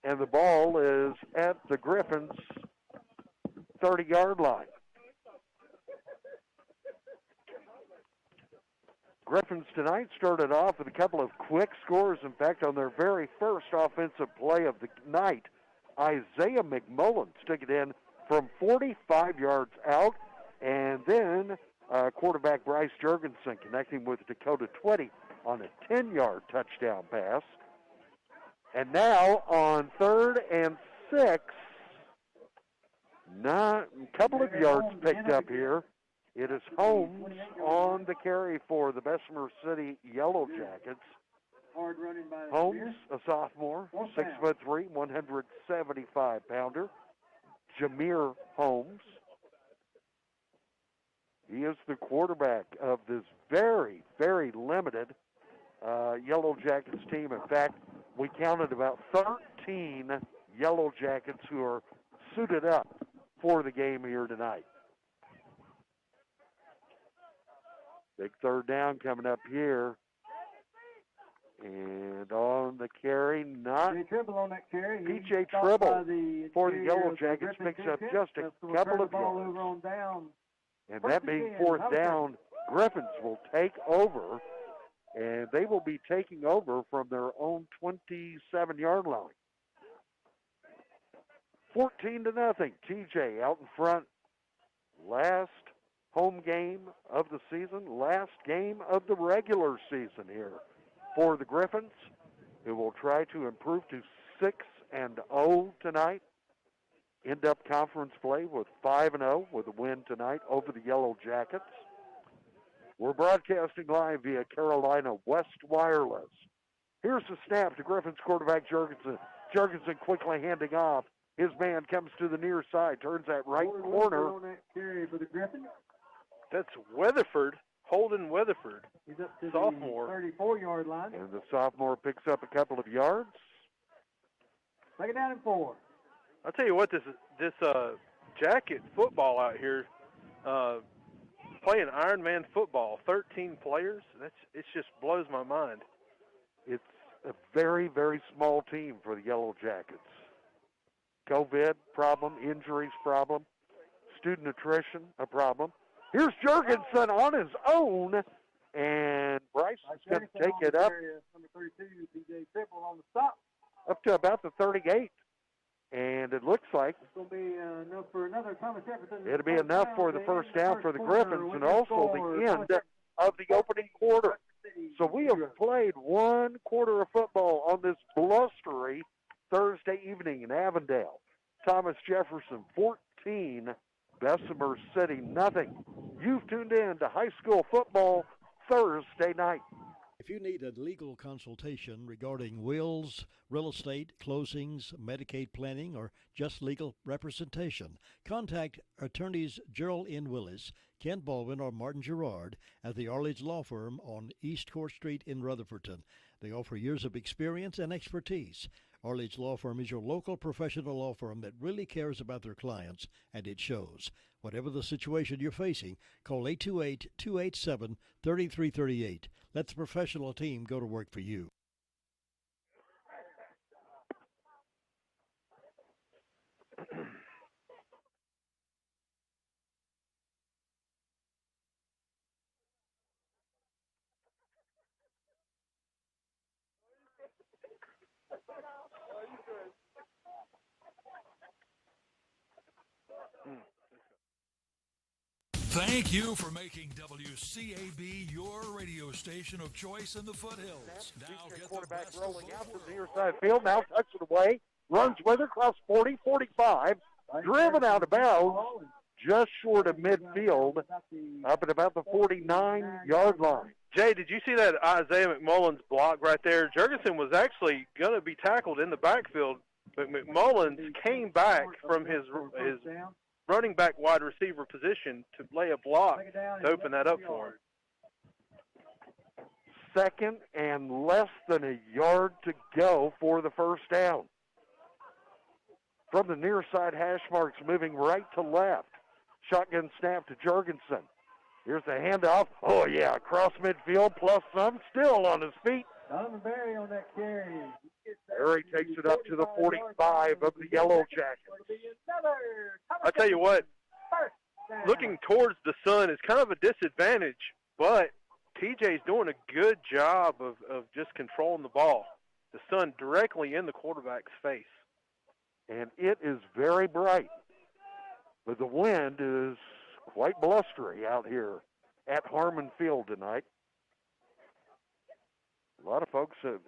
and the ball is at the Griffins' 30-yard line. Griffins tonight started off with a couple of quick scores. In fact, on their very first offensive play of the night, Isaiah McMullen took it in from 45 yards out, and then quarterback Bryce Jurgensen connecting with Dakota Twitty on a 10-yard touchdown pass. And now on 3rd and 6, a couple of yards picked up here. It is Holmes on the carry for the Bessemer City Yellow Jackets. Holmes, a sophomore, 6'3", 175-pounder. Jameer Holmes. He is the quarterback of this very, very limited Yellow Jackets team. In fact, we counted about 13 Yellow Jackets who are suited up for the game here tonight. Big third down coming up here. And on the carry, not Tribble on that carry. P.J. Tribble for the Yellow Jackets picks up just a couple of yards. And that being 4th down, Griffins will take over, and they will be taking over from their own 27-yard line. 14-0. TJ out in front. Last home game of the season, last game of the regular season here for the Griffins, who will try to improve to 6-0 tonight. End up conference play with 5-0 with a win tonight over the Yellow Jackets. We're broadcasting live via Carolina West Wireless. Here's the snap to Griffins quarterback Jurgensen. Jurgensen quickly handing off. His man comes to the near side, turns that right corner. On that carry for the Griffins. That's Weatherford, Holden Weatherford, He's up to sophomore. The 34-yard line. And the sophomore picks up a couple of yards. 2nd down and 4. I'll tell you what, this Jacket football out here, playing Ironman football, 13 players, it just blows my mind. It's a very, very small team for the Yellow Jackets. COVID problem, injuries problem, student attrition a problem. Here's Jurgensen on his own, and Bryce is going to take it up. Number 32, P.J. Tribble on the stop. Up to about the 38. And it looks like it's going to be enough for another Thomas Jefferson. It'll be enough for the first down for the Griffins and also the end of the opening quarter. So we have played 1 quarter of football on this blustery Thursday evening in Avondale. Thomas Jefferson 14, Bessemer City nothing. You've tuned in to high school football Thursday night. If you need a legal consultation regarding wills, real estate, closings, Medicaid planning, or just legal representation, contact attorneys Gerald N. Willis, Ken Baldwin, or Martin Gerard at the Arledge Law Firm on East Court Street in Rutherfordton. They offer years of experience and expertise. Arledge Law Firm is your local professional law firm that really cares about their clients, and it shows. Whatever the situation you're facing, call 828-287-3338. Let the professional team go to work for you. Thank you for making WCAB your radio station of choice in the foothills. Now get quarterback the rolling out to the near side field, now tucks it away, runs with it across 40, 45, driven out of bounds, just short of midfield, up at about the 49-yard line. Jay, did you see that Isaiah McMullen's block right there? Jurgensen was actually going to be tackled in the backfield, but McMullen came back from his running back wide receiver position to lay a block to open that up for him. 2nd and less than a yard to go for the first down. From the near side, hash marks moving right to left. Shotgun snap to Jurgensen. Here's the handoff. Oh, yeah, across midfield plus some. Still on his feet. Donovan Berry on that carry. Berry takes it up to the 45 of the Yellow Jackets. I tell you what, looking towards the sun is kind of a disadvantage, but TJ's doing a good job of just controlling the ball. The sun directly in the quarterback's face. And it is very bright, but the wind is quite blustery out here at Harmon Field tonight. A lot of folks, it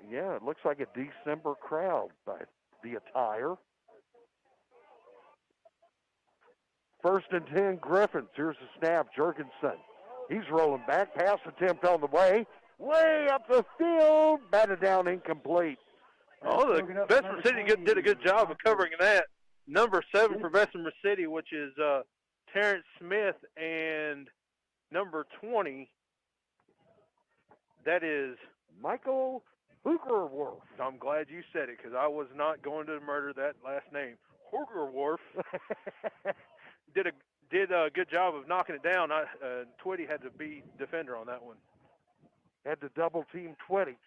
looks like a December crowd by the attire. 1st and 10, Griffins. Here's the snap, Jurgensen. He's rolling back, pass attempt on the way up the field, batted down, incomplete. Oh, the Bessemer City did a good job of covering that. Number 7 for Bessemer City, which is Terrence Smith, and number 20, that is Michael Hoogerwerf. I'm glad you said it because I was not going to murder that last name. Hoogerwerf did a good job of knocking it down. Twitty had to be defender on that one. Had to double team Twitty.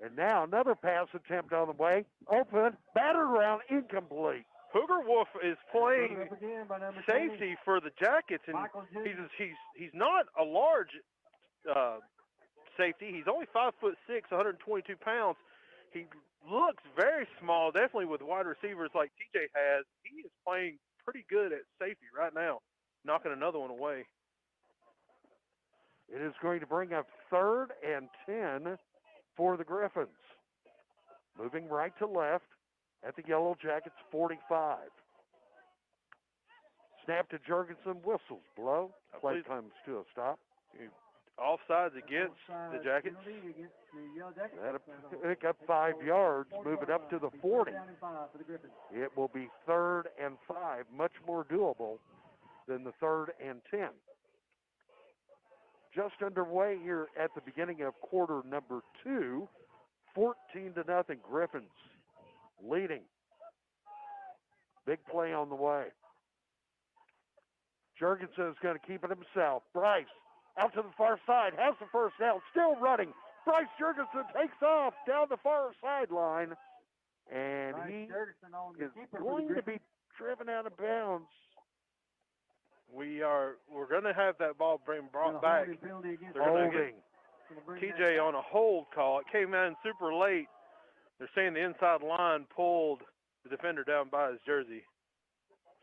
And now another pass attempt on the way. Open, battered around, incomplete. Hoogerwerf is playing safety for the Jackets, and he's not a large safety. He's only 5'6", 122 pounds. He looks very small, definitely with wide receivers like TJ has. He is playing pretty good at safety right now, knocking another one away. It is going to bring up 3rd and 10 for the Griffins. Moving right to left at the Yellow Jackets 45. Snap to Jurgensen, whistles blow. Play comes to a stop. Offsides against the Jackets. That'll pick up 5 yards, move it up to the 40. It will be 3rd and 5, much more doable than the 3rd and 10. Just underway here at the beginning of quarter number 2, 14-0, Griffins leading. Big play on the way. Jurgensen is going to keep it himself. Bryce out to the far side, has the first down, still running. Bryce Jurgensen takes off down the far sideline, and he is going to be driven out of bounds. We're going to have that ball brought back. They're going to get TJ on a hold call. It came in super late. They're saying the inside line pulled the defender down by his jersey.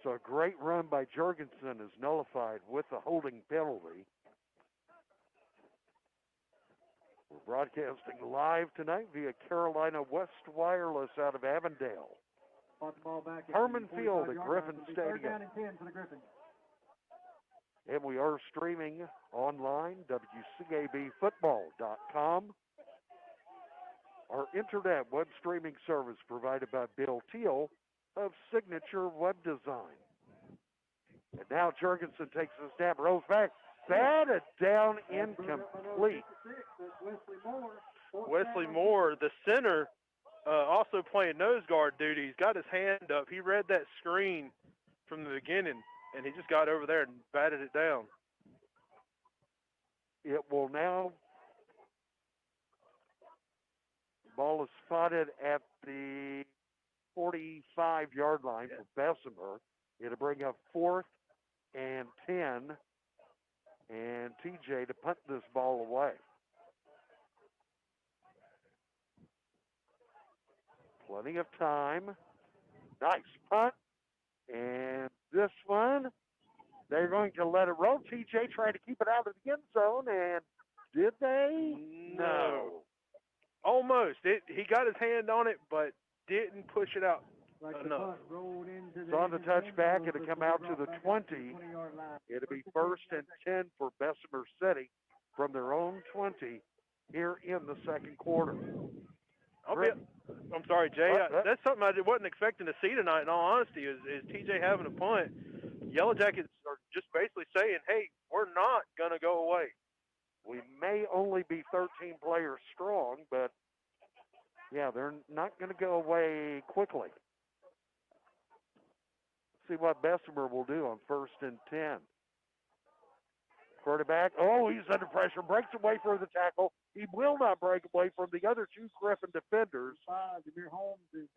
So a great run by Jurgensen is nullified with the holding penalty. We're broadcasting live tonight via Carolina West Wireless out of Avondale. Harmon Field at Griffin Stadium. And we are streaming online, WCABfootball.com. Our internet web streaming service provided by Bill Teal of Signature Web Design. And now Jurgensen takes a snap, rolls back, batted down, incomplete. Wesley Moore, the center, also playing nose guard duty. He's got his hand up. He read that screen from the beginning, and he just got over there and batted it down. It will now, ball is spotted at the 45-yard line for Bessemer. It'll bring up 4th and 10, and TJ to punt this ball away. Plenty of time. Nice punt. And this one, they're going to let it roll. TJ trying to keep it out of the end zone, and did they? No. Almost. He got his hand on it, but didn't push it out enough. It's on the touchback. It'll come out to the 20. It'll be 1st and 10 for Bessemer City from their own 20 here in the second quarter. I'm sorry, Jay. That's something I wasn't expecting to see tonight, in all honesty, is TJ having a punt. Yellow Jackets are just basically saying, hey, we're not going to go away. We may only be 13 players strong, but, yeah, they're not going to go away quickly. See what Bessemer will do on 1st and 10. Quarterback, he's under pressure, breaks away for the tackle. He will not break away from the other two Griffin defenders.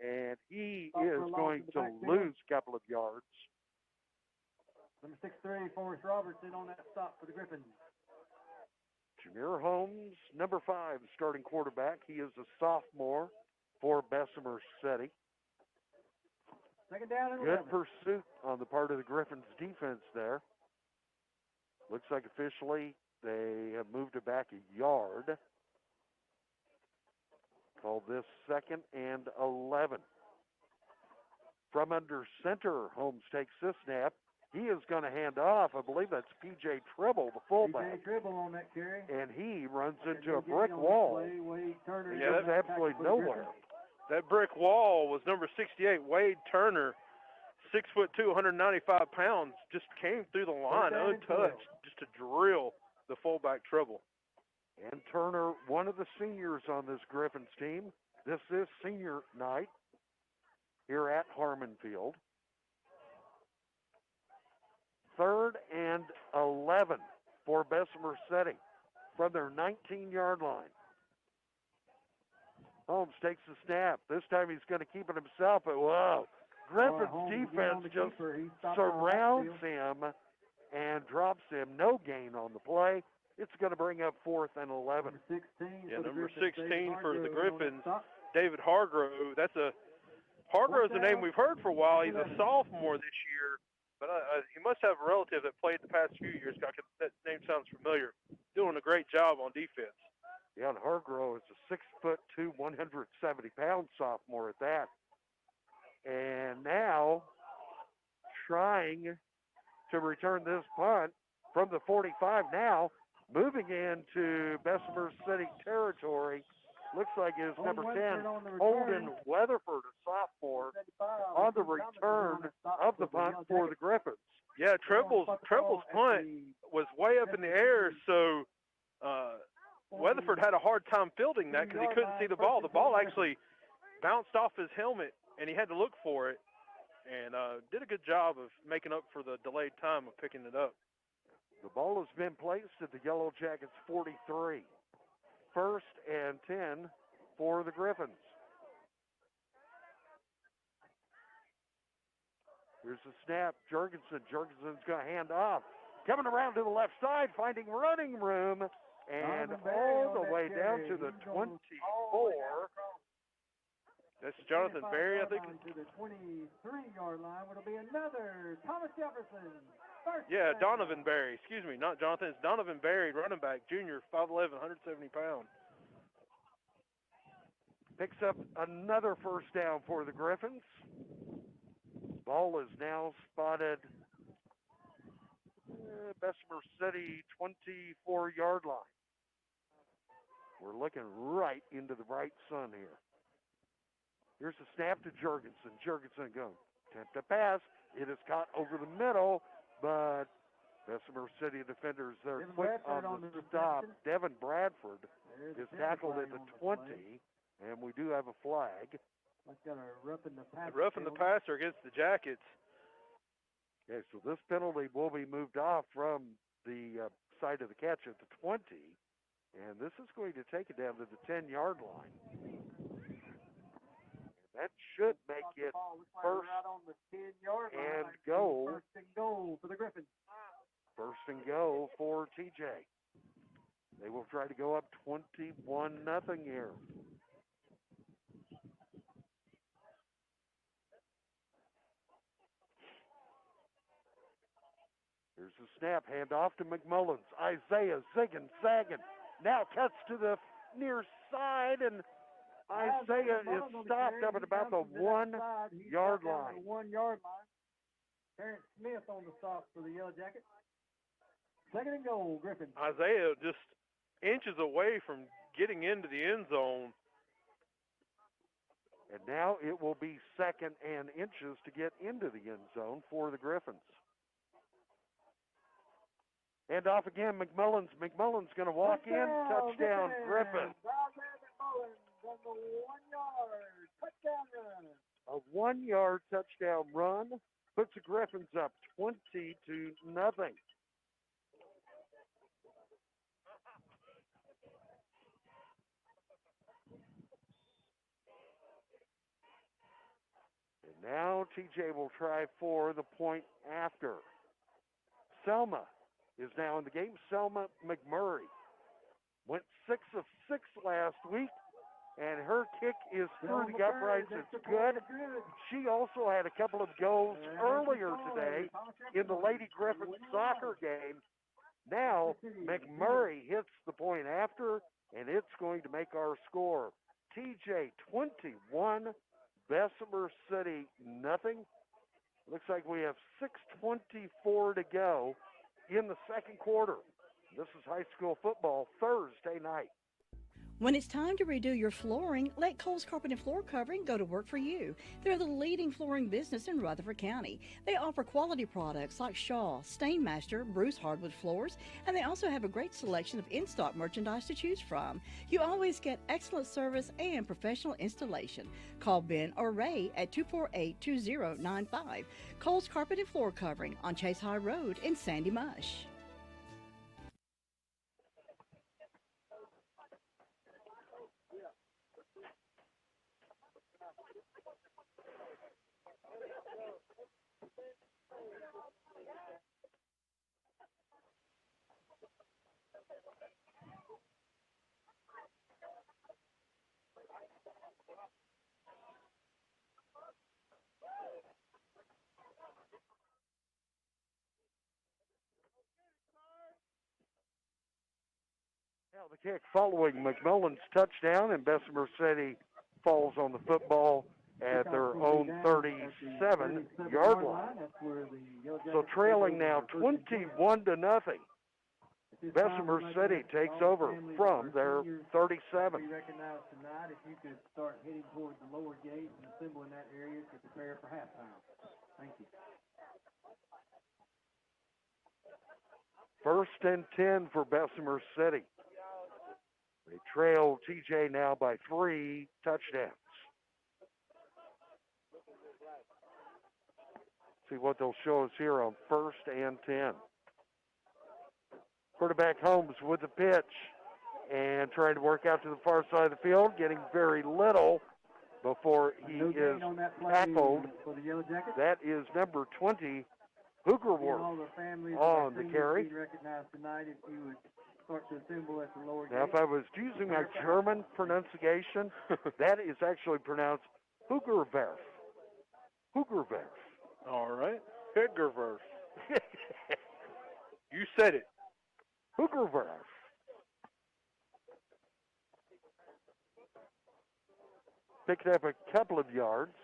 And he is going to lose a couple of yards. Number 6'3", Forrest Robertson on that stop for the Griffins. Jameer Holmes, number 5, starting quarterback. He is a sophomore for Bessemer City. Second down and Good 11. pursuit on the part of the Griffins defense there. Looks like officially they have moved it back a yard. Call this 2nd and 11. From under center, Holmes takes this snap. He is going to hand off. I believe that's P.J. Tribble, the fullback. P.J. Tribble on that carry. And he runs into a brick wall. He goes absolutely nowhere. That brick wall was number 68, Wade Turner, 6'2", 195 pounds, just came through the line untouched, just to drill the fullback Tribble. And Turner, one of the seniors on this Griffins team. This is senior night here at Harmon Field. 3rd and 11 for Bessemer City from their 19-yard line. Holmes takes the snap. This time he's going to keep it himself, but whoa. Griffin's defense just surrounds him and drops him. No gain on the play. It's going to bring up 4th and 11. Number 16 for the Griffins, David Hargrove. Hargrove's a name we've heard for a while. He's a sophomore this year, but he must have a relative that played the past few years. That name sounds familiar. Doing a great job on defense. Yeah, and Hargrove is a 6'2", 170-pound sophomore at that. And now trying to return this punt from the 45 now, moving into Bessemer City territory. Looks like it's number 10, Holden Weatherford, a sophomore, on the return of the punt for the Griffins. Yeah, Trible's punt was way up in the air, so Weatherford had a hard time fielding that because he couldn't see the ball. The ball actually bounced off his helmet, and he had to look for it, and did a good job of making up for the delayed time of picking it up. The ball has been placed at the Yellow Jackets 43. 1st and 10 for the Griffins. Here's the snap. Jurgensen's going to hand off. Coming around to the left side, finding running room, and all the way down to the 24. That's Jonathan Berry, I think. To the 23-yard line, it'll be another Thomas Jefferson. Yeah, Donovan Berry. Excuse me, not Jonathan. It's Donovan Berry, running back, junior, 5'11", 170 pounds. Picks up another 1st down for the Griffins. Ball is now spotted Bessemer City 24-yard line. We're looking right into the bright sun here. Here's the snap to Jurgensen. Jurgensen going. Attempt to pass. It is caught over the middle, but Bessemer City defenders there quick on the stop. Devin Bradford is tackled at the 20, and we do have a flag. Got a roughing the passer against the Jackets. Okay, so this penalty will be moved off from the side of the catch at the 20, and this is going to take it down to the 10-yard line. That should make it first and goal. First and goal for the Griffins. First and goal for TJ. They will try to go up 21-0 here. Here's the snap, hand off to McMullins. Isaiah zigging, zagging. Now cuts to the near side, and Isaiah is stopped up at about the 1-yard line. 1-yard line. Terrence Smith on the stop for the Yellow Jackets. 2nd and goal, Griffin. Isaiah just inches away from getting into the end zone. And now it will be 2nd and inches to get into the end zone for the Griffins. Hand off again, McMullins. McMullins going to walk in. Touchdown, Griffin. A 1-yard touchdown run puts the Griffins up 20-0. Now TJ will try for the point after. Selma is now in the game. Selma McMurray went 6 of 6 last week, and her kick is through the uprights. It's good. She also had a couple of goals earlier today in the Lady Griffin soccer game. Now McMurray hits the point after, and it's going to make our score TJ 21, Bessemer City nothing. Looks like we have 6:24 to go in the second quarter. This is high school football Thursday night. When it's time to redo your flooring, let Cole's Carpet and Floor Covering go to work for you. They're the leading flooring business in Rutherford County. They offer quality products like Shaw, Stainmaster, Bruce hardwood floors, and they also have a great selection of in-stock merchandise to choose from. You always get excellent service and professional installation. Call Ben or Ray at 248-2095. Cole's Carpet and Floor Covering on Chase High Road in Sandy Mush. Now the kick following McMillan's touchdown, and Bessemer City falls on the football at their own 37-yard line. So trailing now 21-0. Bessemer City takes over from their 37. Be recognized tonight if you could start heading towards the lower gate and assemble in that area to prepare for halftime. Thank you. First and 10 for Bessemer City. They trail TJ now by 3 touchdowns. See what they'll show us here on first and 10. Quarterback Holmes with the pitch and trying to work out to the far side of the field, getting very little before he is tackled. That is number 20, Hoogerworth, on the carry. Now, if I was using my German pronunciation, that is actually pronounced Hoogerwerf. Hoogerwerf. All right. Hoogerwerf. You said it. Hoogerwerf. Picked up a couple of yards.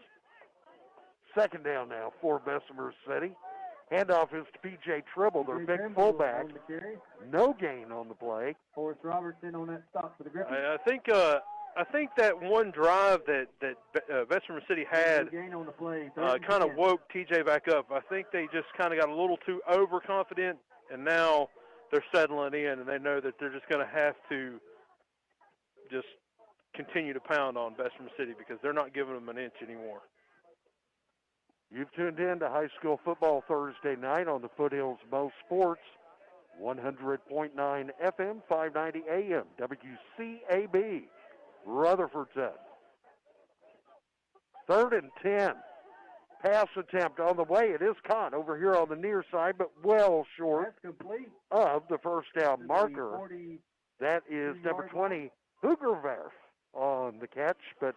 Second down now for Bessemer City. Handoff is to P.J. Tribble, their big fullback. No gain on the play. Forrest Robertson on that stop for the Griffins. I think that one drive that Bessemer City had kind of woke TJ back up. I think they just kind of got a little too overconfident, and now they're settling in, and they know that they're just going to have to just continue to pound on Bessemer City because they're not giving them an inch anymore. You've tuned in to High School Football Thursday night on the Foothills Mo Sports, 100.9 FM, 590 AM, WCAB, Rutherfordton. Third and 10. Pass attempt on the way. It is caught over here on the near side, but well short of the first down marker. That is number 20, Hoogerwerf, on the catch, but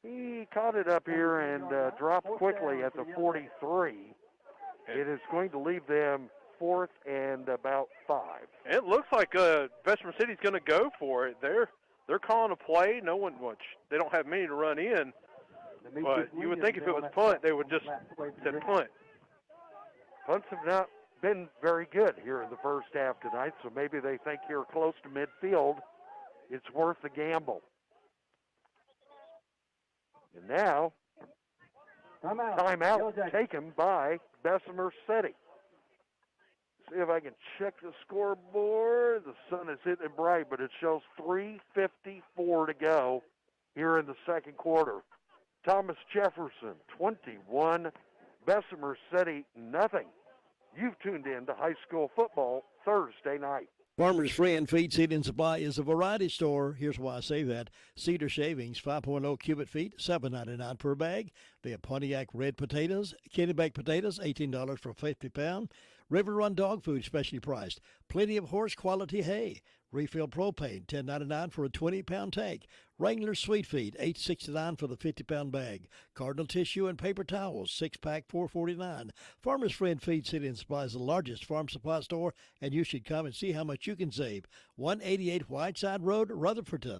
he caught it up here and dropped quickly at the 43. It is going to leave them fourth and about 5. It looks like Bessemer City's going to go for it. They're calling a play. No one, they don't have many to run in. But you would think if it was punt, they would just said punt. Punts have not been very good here in the first half tonight, so maybe they think here close to midfield, it's worth the gamble. And now, timeout taken by Bessemer City. See if I can check the scoreboard. The sun is hitting bright, but it shows 3:54 to go here in the second quarter. Thomas Jefferson, 21. Bessemer City, nothing. You've tuned in to High School Football Thursday night. Farmer's Friend Feed, Seed, and Supply is a variety store. Here's why I say that. Cedar shavings, 5.0 cubic feet, $7.99 per bag. They have Pontiac red potatoes, candy baked potatoes, $18 for 50 pound. River Run dog food, specially priced. Plenty of horse quality hay. Refill propane, $10.99 for a 20-pound tank. Wrangler sweet feed, $8.69 for the 50-pound bag. Cardinal tissue and paper towels, 6-pack, $4.49. Farmer's Friend Feed, Seed, and Supply is the largest farm supply store, and you should come and see how much you can save. 188 Whiteside Road, Rutherfordton.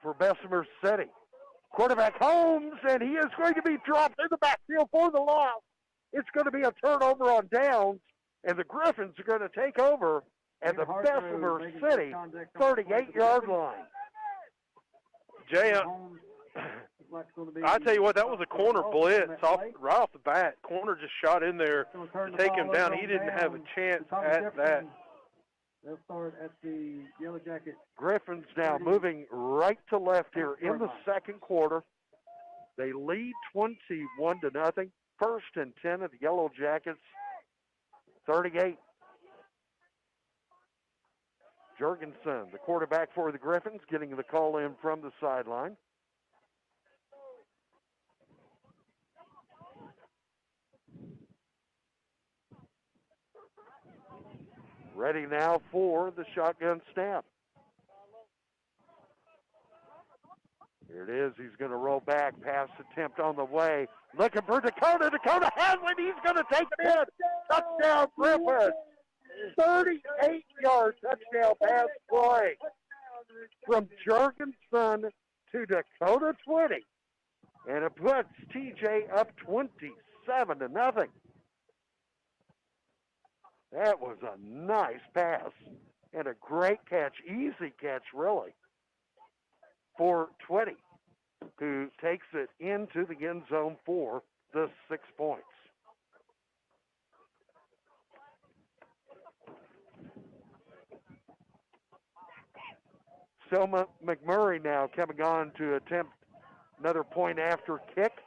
For Bessemer City. Quarterback Holmes, and he is going to be dropped in the backfield for the loss. It's going to be a turnover on downs, and the Griffins are going to take over at the Bessemer City 38-yard line. Jay, I tell you what, that was a corner blitz right off the bat. Corner just shot in there to take him down. He didn't have a chance at that. They'll start at the Yellow Jacket. Griffins now moving right to left here in the second quarter. They lead 21-0. First and 10 of the Yellow Jackets, 38. Jorgensen, the quarterback for the Griffins, getting the call in from the sideline. Ready now for the shotgun snap. Here it is. He's going to roll back. Pass attempt on the way. Looking for Dakota. Dakota has it. He's going to take it in. Touchdown, Griffin. 38-yard touchdown pass play from Jorgensen to Dakota 20. And it puts TJ up 27-0. That was a nice pass and a great catch, easy catch really, for 20, who takes it into the end zone for the 6 points. Selma McMurray now coming on to attempt another point after kick.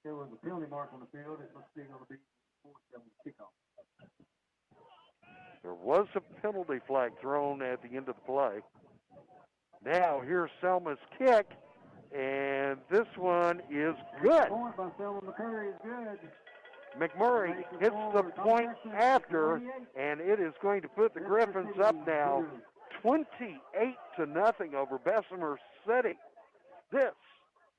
There was a penalty mark on the field. It looks like going to be 4-7 kickoff. There was a penalty flag thrown at the end of the play. Now here's Selma's kick, and this one is good. Point by Selma McMurray is good. McMurray hits the point after, and it is going to put the Griffins up now 28-0 over Bessemer City. This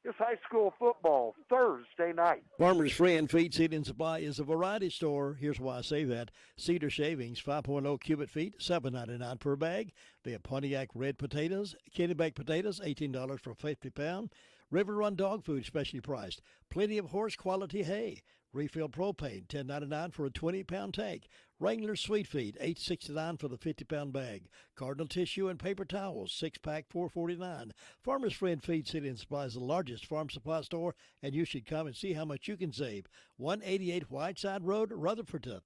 is high school football Thursday night. Farmer's Friend Feed, Seed, and Supply is a variety store. Here's why I say that. Cedar shavings, 5.0 cubic feet, $7.99 per bag. They have Pontiac red potatoes, candy baked potatoes, $18 for 50 pound. River Run dog food, specially priced. Plenty of horse quality hay. Refill propane, $10.99 for a 20-pound tank. Wrangler sweet feed, $8.69 for the 50-pound bag. Cardinal tissue and paper towels, 6-pack, $4.49. Farmer's Friend Feed, Seed, and Supply is the largest farm supply store, and you should come and see how much you can save. 188 Whiteside Road, Rutherfordton.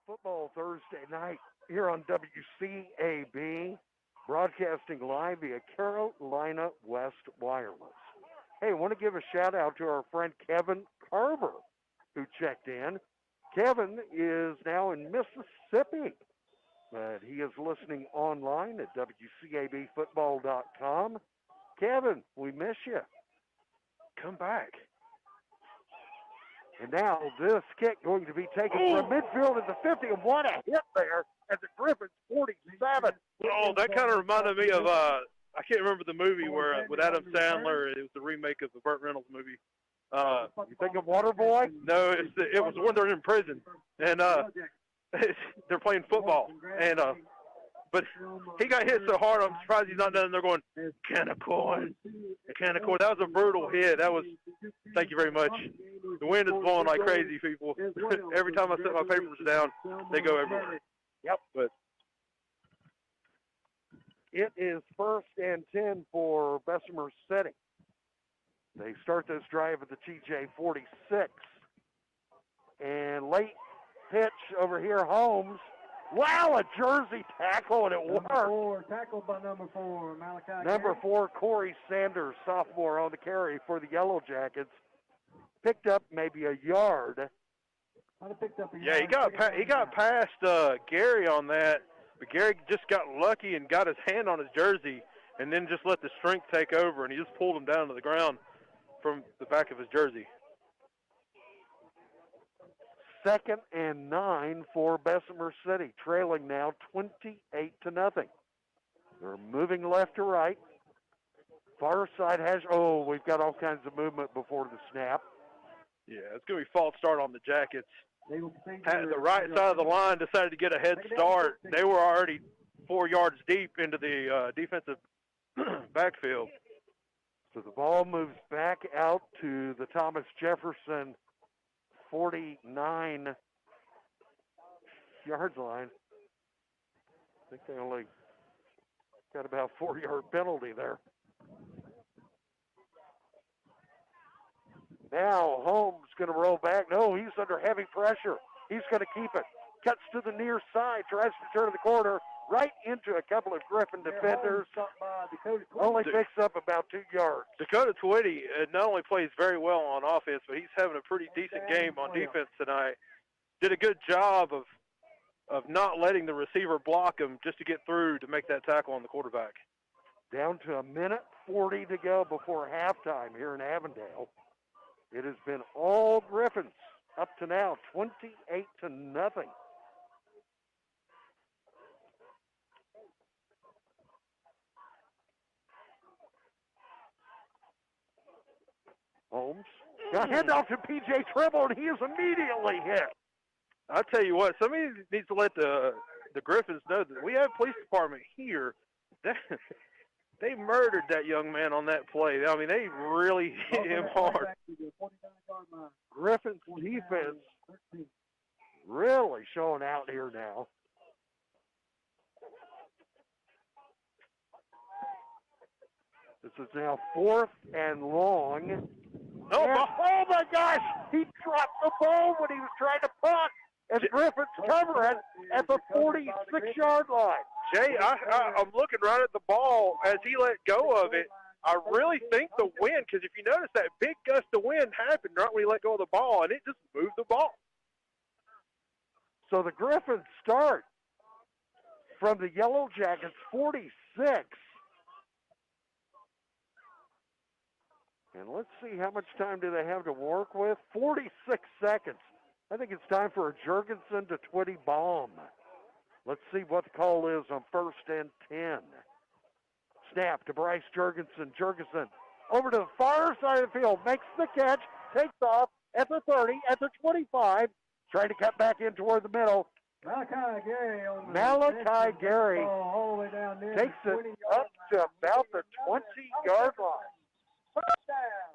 Football Thursday night here on WCAB, broadcasting live via Carolina West Wireless. Hey, I want to give a shout out to our friend Kevin Carver, who checked in. Kevin is now in Mississippi, but he is listening online at WCABfootball.com. Kevin, we miss you. Come back. And now this kick going to be taken from midfield at the 50, and what a hit there at the Griffins 47. Oh, that kind of reminded me of, I can't remember the movie where with Adam Sandler. It was the remake of the Burt Reynolds movie. You think of Waterboy? No, it was when they're in prison, and they're playing football. And But he got hit so hard, I'm surprised he's not done there going, can of corn. Can of corn. That was a brutal hit. That was, thank you very much. The wind is blowing like crazy, people. Every time I set my papers down, they go everywhere. Yep. But it is 1st and 10 for Bessemer City. They start this drive at the TJ 46. And late pitch over here, Holmes. Wow, a jersey tackle, and it worked. Tackled by number 4, Malachi. Number 4, Corey Sanders, sophomore on the carry for the Yellow Jackets. Picked up maybe a yard. Yeah, he got past Gary on that, but Gary just got lucky and got his hand on his jersey and then just let the strength take over, and he just pulled him down to the ground from the back of his jersey. 2nd and 9 for Bessemer City, trailing now 28-0. They're moving left to right. Far side has, we've got all kinds of movement before the snap. Yeah, it's going to be false start on the Jackets. The right side of the line decided to get a head start. They were already 4 yards deep into the defensive backfield. So the ball moves back out to the Thomas Jefferson 49 yards line. I think they only got about a 4-yard penalty there. Now Holmes going to roll back. No, he's under heavy pressure. He's going to keep it. Cuts to the near side, tries to turn the corner, right into a couple of Griffin defenders. Only picks up about 2 yards. Dakota Twitty not only plays very well on offense, but he's having a pretty decent game on defense tonight. Did a good job of not letting the receiver block him just to get through to make that tackle on the quarterback. Down to 1:40 to go before halftime here in Avondale. It has been all Griffins up to now, 28-0. Holmes got hand off to P.J. Trimble, and he is immediately hit. I'll tell you what, somebody needs to let the Griffins know that we have a police department here. They murdered that young man on that play. I mean, they really hit him hard. Griffin's defense really showing out here now. This is now 4th and long. Oh my gosh! He dropped the ball when he was trying to punt, and Griffins cover it at the 46-yard line. Jay, I'm looking right at the ball as he let go of it. I really think the wind, because if you notice that big gust of wind happened right when he let go of the ball, and it just moved the ball. So the Griffins start from the Yellow Jackets 46. And let's see how much time do they have to work with. 46 seconds. I think it's time for a Jurgensen to Twitty bomb. Let's see what the call is on 1st and 10. Snap to Bryce Jurgensen. Jurgensen over to the far side of the field. Makes the catch. Takes off at the 30, at the 25. Trying to cut back in toward the middle. Malachi Gary all the way down there takes it up to about the 20-yard line. First down.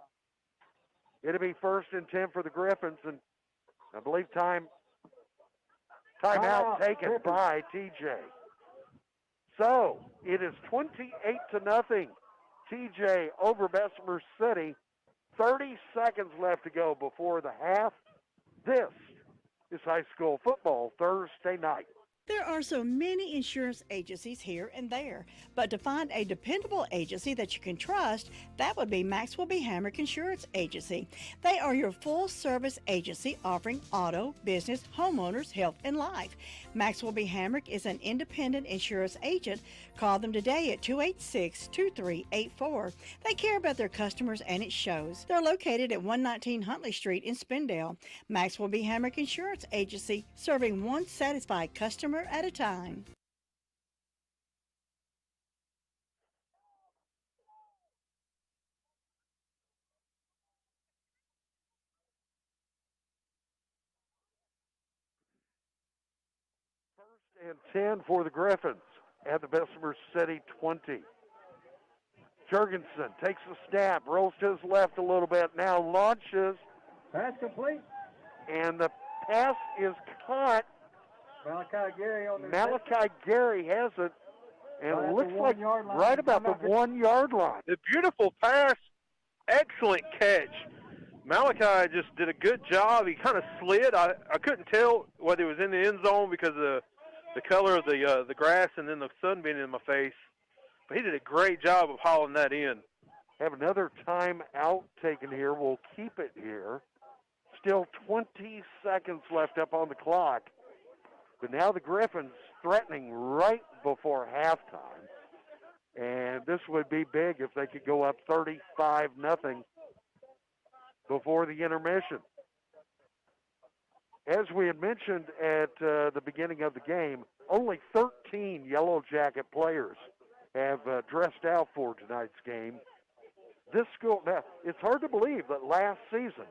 It'll be 1st and 10 for the Griffins, and I believe timeout taken by TJ. So it is 28-0. TJ over Bessemer City. 30 seconds left to go before the half. This is high school football Thursday night. There are so many insurance agencies here and there, but to find a dependable agency that you can trust, that would be Maxwell B. Hamrick Insurance Agency. They are your full-service agency offering auto, business, homeowners, health, and life. Maxwell B. Hamrick is an independent insurance agent. Call them today at 286-2384. They care about their customers, and it shows. They're located at 119 Huntley Street in Spindale. Maxwell B. Hamrick Insurance Agency, serving one satisfied customer at a time. And 10 for the Griffins. at the Bessemer City 20. Jurgensen takes a snap, rolls to his left a little bit, now launches, Pass complete. and the pass is caught. Malachi Gary on the Malachi Gary has it, and Right it at looks the like 1 yard line. right about the 1 yard line. The beautiful pass, excellent catch. Malachi just did a good job. He kind of slid. I couldn't tell whether he was in the end zone because of the color of the grass and then the sun being in my face. But he did a great job of hauling that in. Have another timeout taken here. We'll keep it here. Still 20 seconds left up on the clock. But now the Griffins threatening right before halftime. And this would be big if they could go up 35-0 before the intermission. As we had mentioned at the beginning of the game, only 13 Yellow Jacket players have dressed out for tonight's game. This school, now, it's hard to believe that last season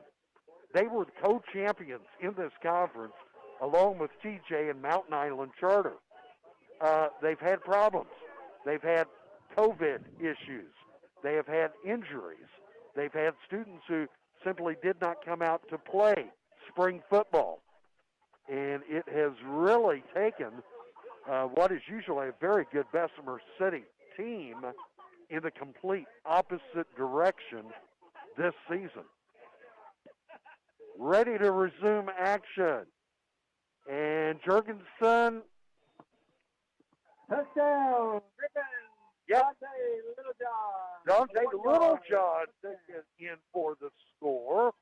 they were the co-champions in this conference along with TJ and Mountain Island Charter. They've had problems. They've had COVID issues. They have had injuries. They've had students who simply did not come out to play spring football. And it has really taken what is usually a very good Bessemer City team in the complete opposite direction this season. Ready to resume action. And Jurgensen. Touchdown, Griffin. Yep. Dante Dante Littlejohn taken in for the score.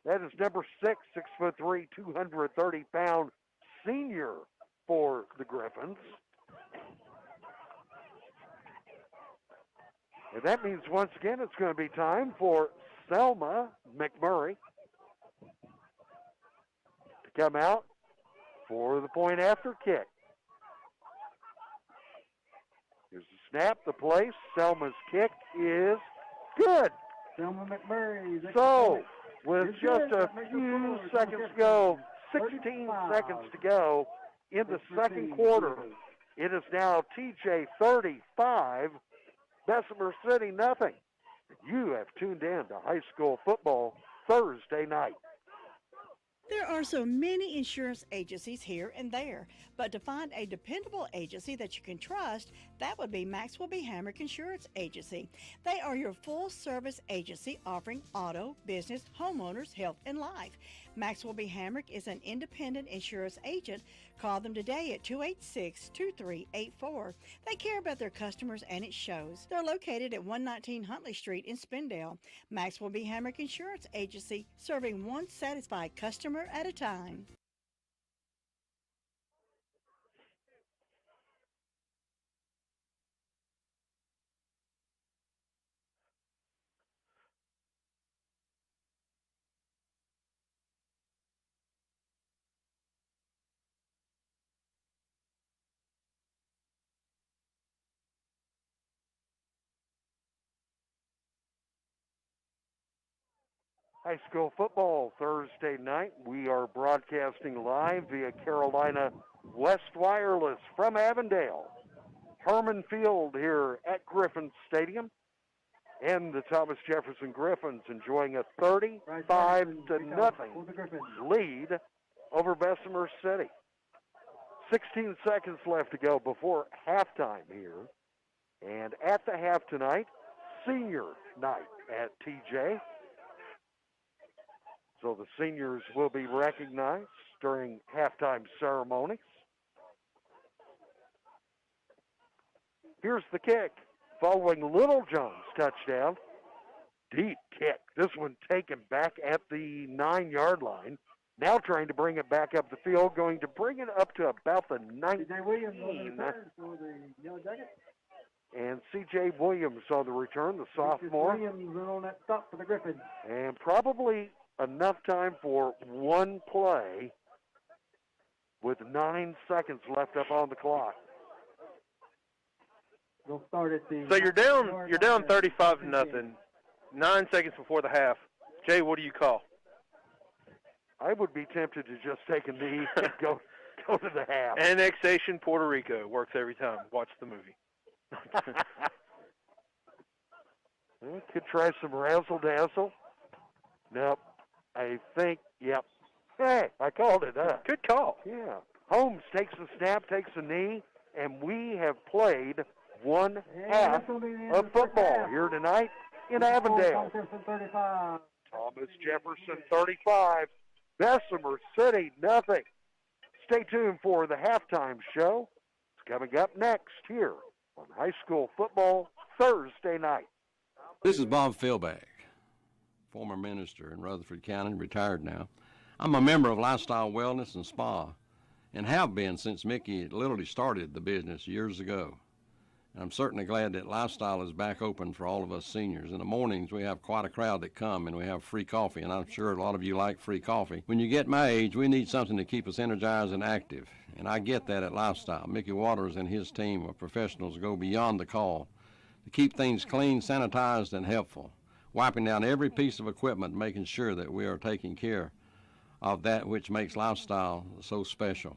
That is number 6, 6'3", 230-pound senior for the Griffins. And that means once again it's going to be time for Selma McMurray to come out for the point after kick. Here's the snap, the place. Selma's kick is good. Selma McMurray. So, with just a few seconds to go, 16 seconds to go in the second quarter, it is now TJ 35, Bessemer City nothing. You have tuned in to high school football Thursday night. There are so many insurance agencies here and there, but to find a dependable agency that you can trust, that would be Maxwell B. Hamrick Insurance Agency. They are your full-service agency offering auto, business, homeowners, health, and life. Maxwell B. Hamrick is an independent insurance agent. Call them today at 286-2384. They care about their customers, and it shows. They're located at 119 Huntley Street in Spindale. Maxwell B. Hamrick Insurance Agency, serving one satisfied customer at a time. High school football Thursday night. We are broadcasting live via Carolina West Wireless from Avondale. Herman Field here at Griffin Stadium. And the Thomas Jefferson Griffins enjoying a 35-0 lead over Bessemer City. 16 seconds left to go before halftime here. And at the half tonight, senior night at TJ. So the seniors will be recognized during halftime ceremonies. Here's the kick following Littlejohn's touchdown. Deep kick. This one taken back at the 9-yard line. Now trying to bring it back up the field, going to bring it up to about the 19. And C.J. Williams on the return, the sophomore. Williams on that stop for the Griffins. And probably enough time for one play with 9 seconds left up on the clock. We'll start at the. So you're down 35-0. 9 seconds before the half. Jay, what do you call? I would be tempted to just take a knee and go go to the half. Annexation Puerto Rico works every time. Watch the movie. Well, could try some razzle-dazzle. Nope. I think, yep. Hey, I called it, huh? Good call. Yeah. Holmes takes the snap, takes a knee, and we have played one half of football here tonight in Avondale. Thomas Jefferson 35, Bessemer City nothing. Stay tuned for the halftime show. It's coming up next here on High School Football Thursday night. This is Bob Philbag, former minister in Rutherford County, retired now. I'm a member of Lifestyle Wellness and Spa and have been since Mickey literally started the business years ago. And I'm certainly glad that Lifestyle is back open for all of us seniors. In the mornings, we have quite a crowd that come, and we have free coffee, and I'm sure a lot of you like free coffee. When you get my age, we need something to keep us energized and active, and I get that at Lifestyle. Mickey Waters and his team of professionals go beyond the call to keep things clean, sanitized, and helpful, wiping down every piece of equipment, making sure that we are taking care of that which makes Lifestyle so special.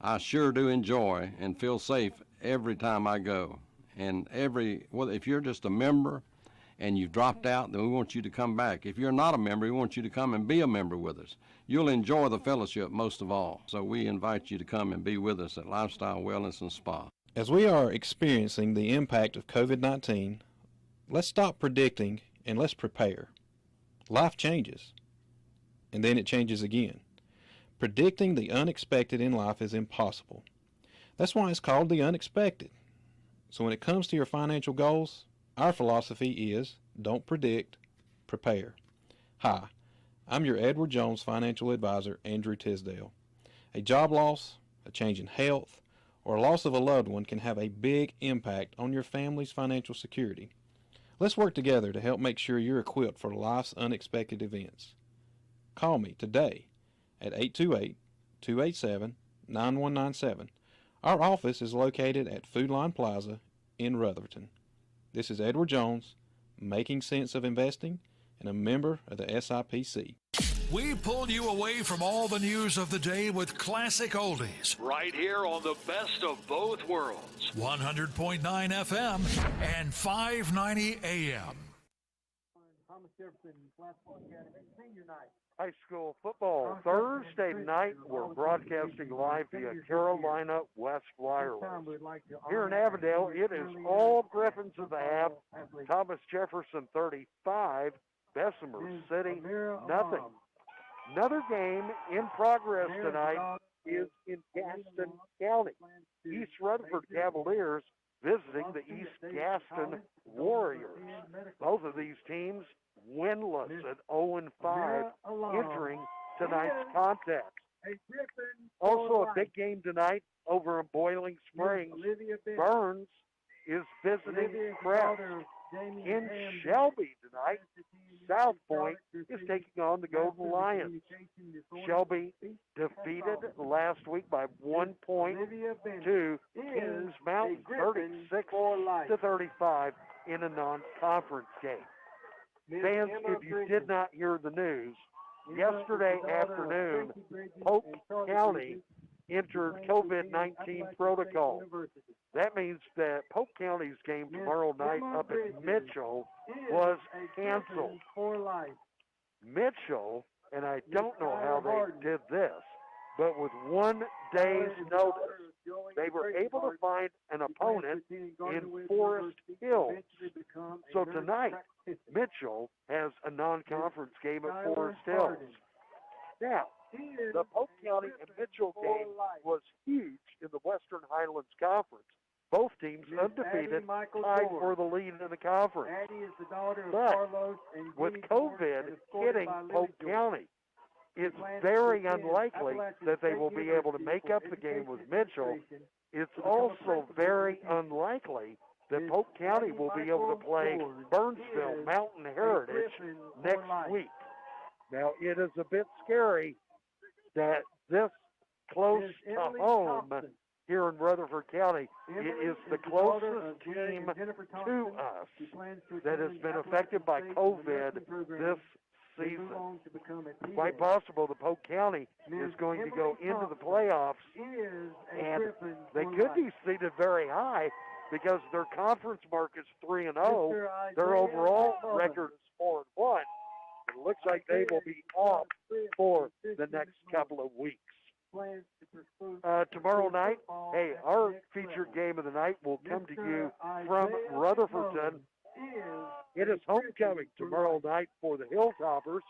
I sure do enjoy and feel safe every time I go. And if you're just a member and you've dropped out, then we want you to come back. If you're not a member, we want you to come and be a member with us. You'll enjoy the fellowship most of all. So we invite you to come and be with us at Lifestyle Wellness and Spa. As we are experiencing the impact of COVID-19, let's stop predicting and let's prepare. Life changes, and then it changes again. Predicting the unexpected in life is impossible. That's why it's called the unexpected. So when it comes to your financial goals, our philosophy is don't predict, prepare. Hi, I'm your Edward Jones financial advisor, Andrew Tisdale. A job loss, a change in health, or a loss of a loved one can have a big impact on your family's financial security. Let's work together to help make sure you're equipped for life's unexpected events. Call me today at 828-287-9197. Our office is located at Food Line Plaza in Rutherford. This is Edward Jones, making sense of investing, and a member of the SIPC. We pull you away from all the news of the day with classic oldies. Right here on the best of both worlds. 100.9 FM and 590 AM. Thomas Jefferson Class 1 Academy Senior Night. High School Football Thursday night. We're broadcasting live via Carolina West Wireless. Here in Avondale, it is all Griffins of the half. Thomas Jefferson 35, Bessemer City nothing. Another game in progress tonight is in Gaston County. East Rutherford Cavaliers visiting the East Gaston Warriors. Both of these teams winless at 0-5 entering tonight's contest. Also a big game tonight over in Boiling Springs. Burns is visiting Crest. In Shelby tonight, South Point is taking on the Golden Lions. Shelby defeated last week by 1 point to Kings Mountain, 36-35 in a non-conference game. Fans, if you did not hear the news, yesterday afternoon, Polk County entered COVID-19 protocol. That means that Polk County's game tomorrow night up at Mitchell was canceled. Mitchell, and I don't know how they did this, but with 1 day's notice, they were able to find an opponent in Forest Hills. So tonight, Mitchell has a non-conference game at Forest Hills. Now, the Polk County and Mitchell game was huge in the Western Highlands Conference. Both teams undefeated, tied for the lead in the conference. But with COVID hitting Polk County, it's very unlikely that they will be able to make up the game with Mitchell. It's also very unlikely that Polk County will be able to play Burnsville Mountain Heritage next week. Now, it is a bit scary that this close to home here in Rutherford County, it is the closest team to us that has been affected by COVID this season. To become a It's quite possible that Polk County is going to go into the playoffs, and they could be seated very high because their conference mark is 3-0. Their overall record is 4-1. It looks like they will be off for the next couple of weeks. Tomorrow night, hey, our featured game of the night will come to you from Rutherfordton. It is homecoming tomorrow night for the Hilltoppers.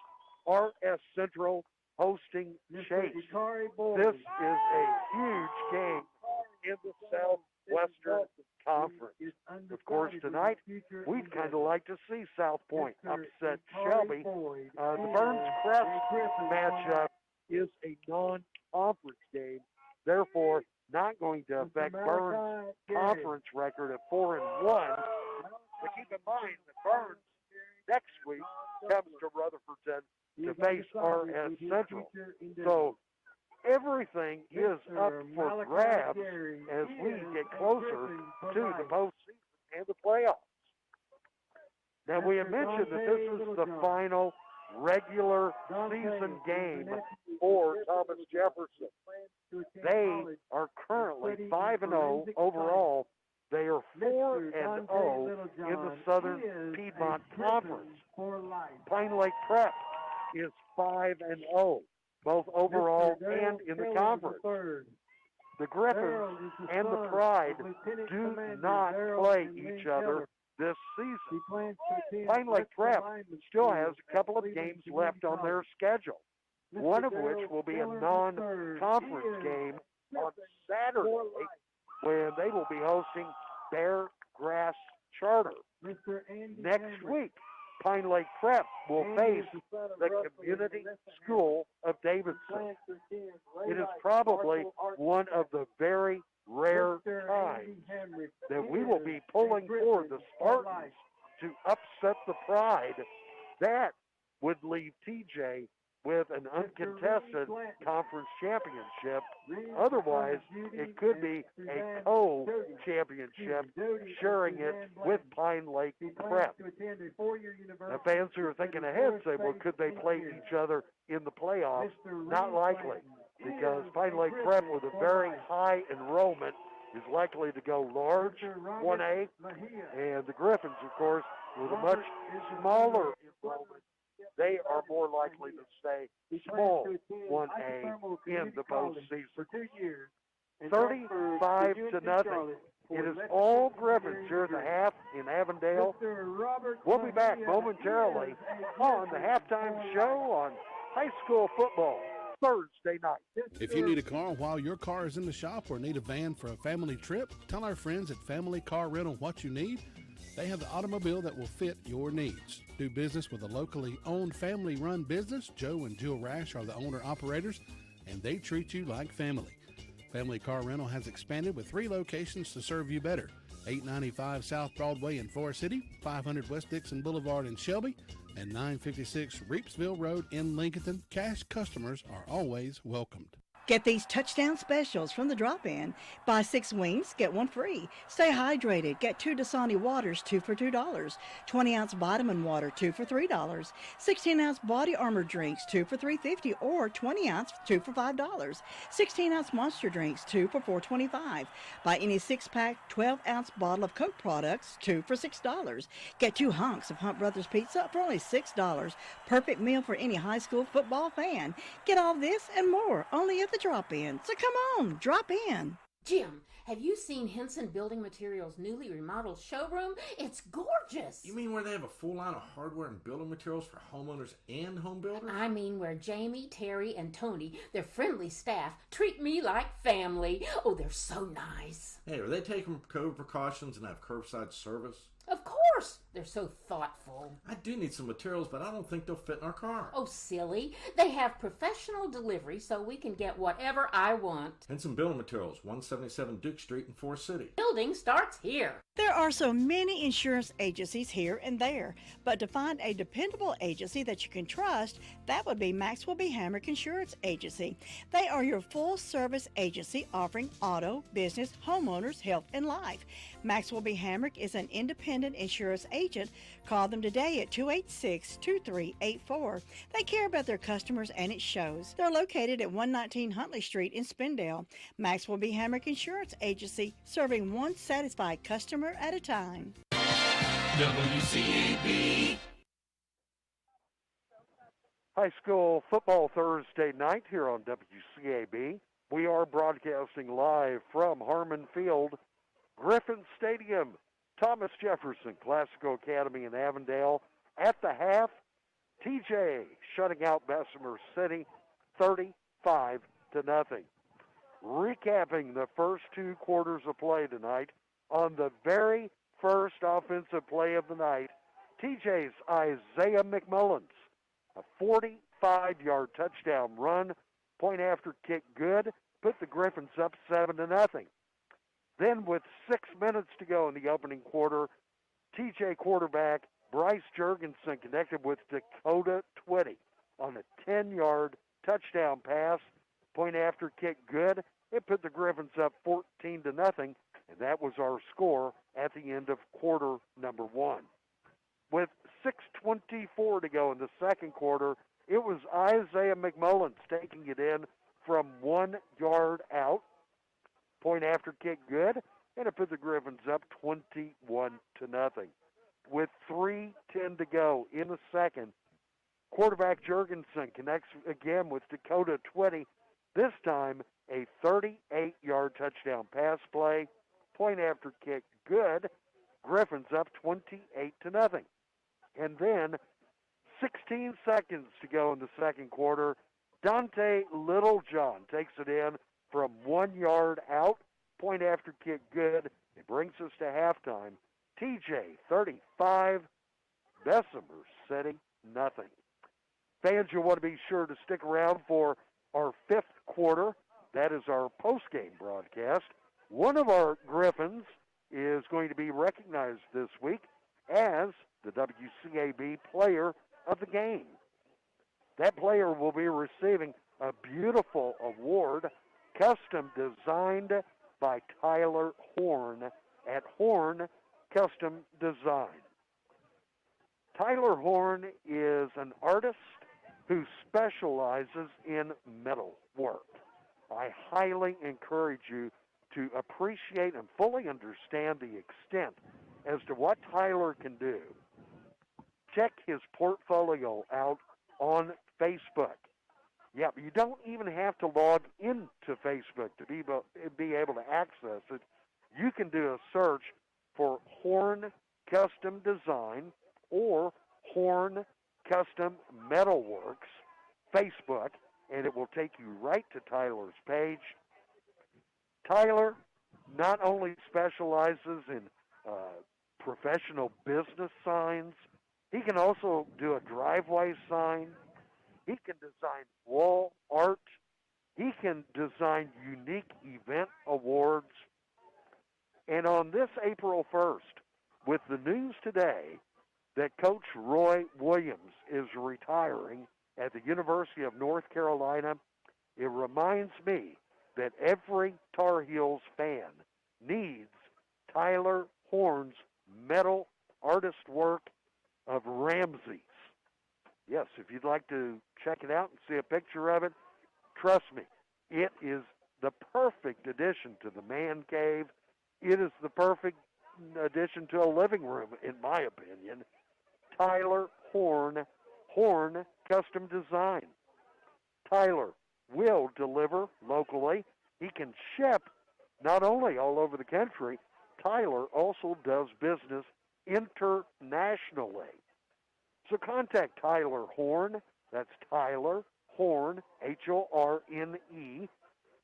RS Central hosting Chase. This is a huge game in the Southwestern Conference. Of course, tonight, we'd kind of like to see South Point upset Shelby. The Burns-Crest matchup is a non-conference game, therefore not going to affect Burns' conference record of 4-1. But keep in mind that Burns next week comes to Rutherfordton to face RS Central. So everything is up for grabs as we get closer to the postseason and the playoffs. Now, we have mentioned that this is the final regular season game for Thomas Jefferson. They are currently 5-0 overall. They are 4-0 in the Southern Piedmont Conference. Pine Lake Prep is 5-0, both overall and in the conference. The Griffins and the Pride do not play each other this season. Pine Lake Prep still has a couple of games left on their schedule, one of which will be a non-conference game on Saturday when they will be hosting Bear Grass Charter. Next week, Pine Lake Prep will face the Community School of Davidson. It is probably one of the very rare times that we will be pulling for the Spartans to upset the Pride. That would leave TJ with an uncontested conference championship. Otherwise, it could be a co-championship, sharing it with Pine Lake Prep. Now, fans who are thinking ahead say, well, could they play each other in the playoffs? Not likely, because Pine Lake Prep, with a very high enrollment, is likely to go large, 1A, and the Griffins, of course, with a much smaller enrollment, they are more likely to stay small 1A in the postseason. 35-0. It is all Griffins here at the half in Avondale. We'll be back momentarily on the halftime show on high school football Thursday night. If you need a car while your car is in the shop or need a van for a family trip, tell our friends at Family Car Rental what you need. They have the automobile that will fit your needs. Do business with a locally owned family-run business. Joe and Jill Rash are the owner-operators, and they treat you like family. Family Car Rental has expanded with 3 locations to serve you better. 895 South Broadway in Forest City, 500 West Dixon Boulevard in Shelby, and 956 Reepsville Road in Lincoln. Cash customers are always welcomed. Get these touchdown specials from the drop-in. Buy 6 wings, get 1 free. Stay hydrated. Get 2 Dasani waters, 2 for $2. 20-ounce vitamin water, 2 for $3. 16-ounce body armor drinks, 2 for $3.50, or 20-ounce, 2 for $5. 16-ounce monster drinks, 2 for $4.25. Buy any 6-pack, 12-ounce bottle of Coke products, 2 for $6. Get 2 hunks of Hunt Brothers Pizza for only $6. Perfect meal for any high school football fan. Get all this and more only at the drop-in. So come on, drop in. Jim, have you seen Henson Building Materials' newly remodeled showroom? It's gorgeous. You mean where they have a full line of hardware and building materials for homeowners and home builders? I mean where Jamie, Terry, and Tony, their friendly staff, treat me like family. Oh, they're so nice. Hey, are they taking COVID precautions and have curbside service? Of course. They're so thoughtful. I do need some materials, but I don't think they'll fit in our car. Oh, silly. They have professional delivery so we can get whatever I want. Henson Building Materials, 177 Duke Street in Forest City. Building starts here. There are so many insurance agencies here and there, but to find a dependable agency that you can trust, that would be Maxwell B. Hamrick Insurance Agency. They are your full-service agency offering auto, business, homeowners, health, and life. Maxwell B. Hamrick is an independent insurance agent. Call them today at 286-2384. They care about their customers, and it shows. They're located at 119 Huntley Street in Spindale. Maxwell B. Hamrick Insurance Agency, serving one satisfied customer at a time. WCAB. High school football Thursday night here on WCAB. We are broadcasting live from Harmon Field, Griffin Stadium, Thomas Jefferson Classical Academy in Avondale. At the half, TJ shutting out Bessemer City 35-0. Recapping the first 2 quarters of play tonight, on the very first offensive play of the night, TJ's Isaiah McMullins, a 45-yard touchdown run, point after kick good, put the Griffins up 7-0. Then with 6 minutes to go in the opening quarter, TJ quarterback Bryce Jurgensen connected with Dakota Twitty on a 10-yard touchdown pass, point after kick good. It put the Griffins up 14-0, and that was our score at the end of quarter number 1. With 6:24 to go in the second quarter, it was Isaiah McMullins taking it in from 1 yard out. Point after kick good, and it put the Griffins up 21-0. With 3:10 to go in the second, quarterback Jurgensen connects again with Dakota Twitty, this time a 38-yard touchdown pass play. Point after kick good, Griffins up 28-0. And then 16 seconds to go in the second quarter, Dante Littlejohn takes it in from 1 yard out, point after kick good. It brings us to halftime. TJ 35, Bessemer City nothing. Fans, you'll want to be sure to stick around for our 5th quarter. That is our post-game broadcast. One of our Griffins is going to be recognized this week as the WCAB Player of the Game. That player will be receiving a beautiful award, custom designed by Tyler Horn at Horn Custom Design. Tyler Horn is an artist who specializes in metal work. I highly encourage you to appreciate and fully understand the extent as to what Tyler can do. Check his portfolio out on Facebook. Yeah, but you don't even have to log into Facebook to be able to access it. You can do a search for Horn Custom Design or Horn Custom Metalworks Facebook, and it will take you right to Tyler's page. Tyler not only specializes in professional business signs, he can also do a driveway sign. He can design wall art. He can design unique event awards. And on this April 1st, with the news today that Coach Roy Williams is retiring at the University of North Carolina, it reminds me that every Tar Heels fan needs Tyler Horn's metal artist work of Ramses. Yes, if you'd like to check it out and see a picture of it, trust me, it is the perfect addition to the man cave. It is the perfect addition to a living room, in my opinion. Tyler Horn, Horn Custom Design. Tyler will deliver locally. He can ship not only all over the country, Tyler also does business internationally. So contact Tyler Horn. That's Tyler Horn, Horne.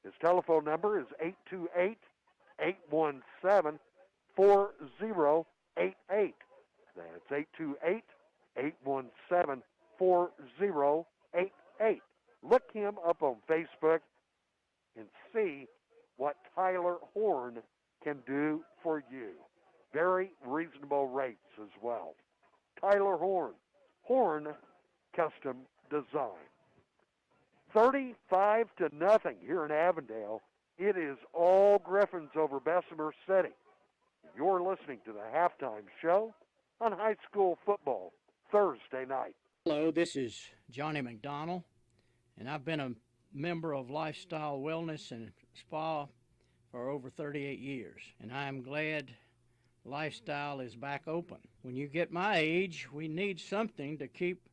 His telephone number is 828-817-4088. That's 828-817-4088. Look him up on Facebook and see what Tyler Horn can do for you. Very reasonable rates as well. Tyler Horn, Horn Custom Design. 35-0 here in Avondale. It is all Griffins over Bessemer City. You're listening to the Halftime Show on high school football Thursday night. Hello, this is Johnny McDonald, and I've been a member of Lifestyle Wellness and Spa for over 38 years, and I am glad Lifestyle is back open. When you get my age, we need something to keep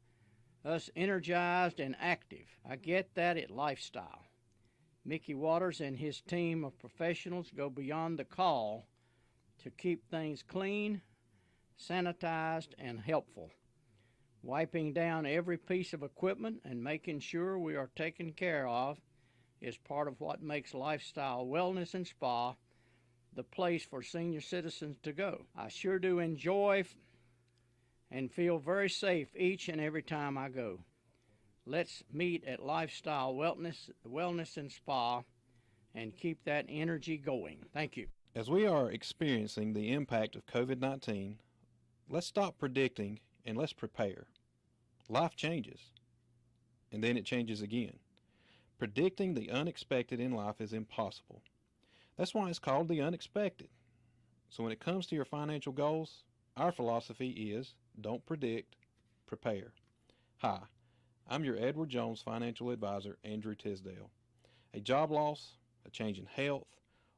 us energized and active. I get that at Lifestyle. Mickey Waters and his team of professionals go beyond the call to keep things clean, sanitized, and helpful. Wiping down every piece of equipment and making sure we are taken care of is part of what makes Lifestyle Wellness and Spa the place for senior citizens to go. I sure do enjoy and feel very safe each and every time I go. Let's meet at Lifestyle Wellness and Spa and keep that energy going. Thank you. As we are experiencing the impact of COVID-19, let's stop predicting and let's prepare. Life changes, and then it changes again. Predicting the unexpected in life is impossible. That's why it's called the unexpected. So when it comes to your financial goals, our philosophy is don't predict, prepare. Hi, I'm your Edward Jones financial advisor, Andrew Tisdale. A job loss, a change in health,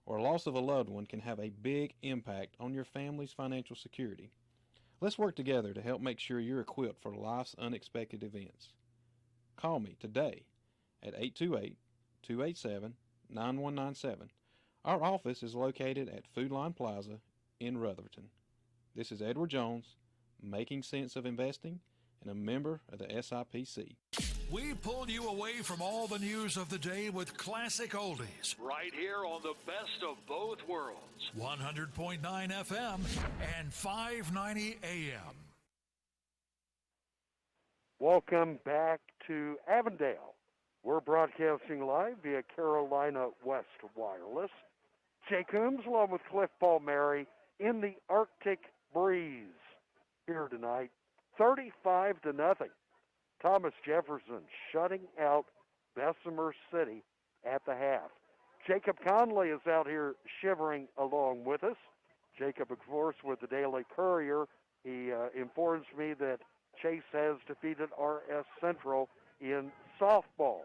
or a loss of a loved one can have a big impact on your family's financial security. Let's work together to help make sure you're equipped for life's unexpected events. Call me today at 828-287-9197. Our office is located at Food Line Plaza in Rutherford. This is Edward Jones, making sense of investing, and a member of the SIPC. We pulled you away from all the news of the day with classic oldies. Right here on the best of both worlds. 100.9 FM and 590 AM. Welcome back to Avondale. We're broadcasting live via Carolina West Wireless. Jay Coombs along with Cliff Palmieri in the Arctic breeze here tonight. 35-0. Thomas Jefferson shutting out Bessemer City at the half. Jacob Conley is out here shivering along with us. Jacob, of course, with the Daily Courier. He informs me that Chase has defeated RS Central in softball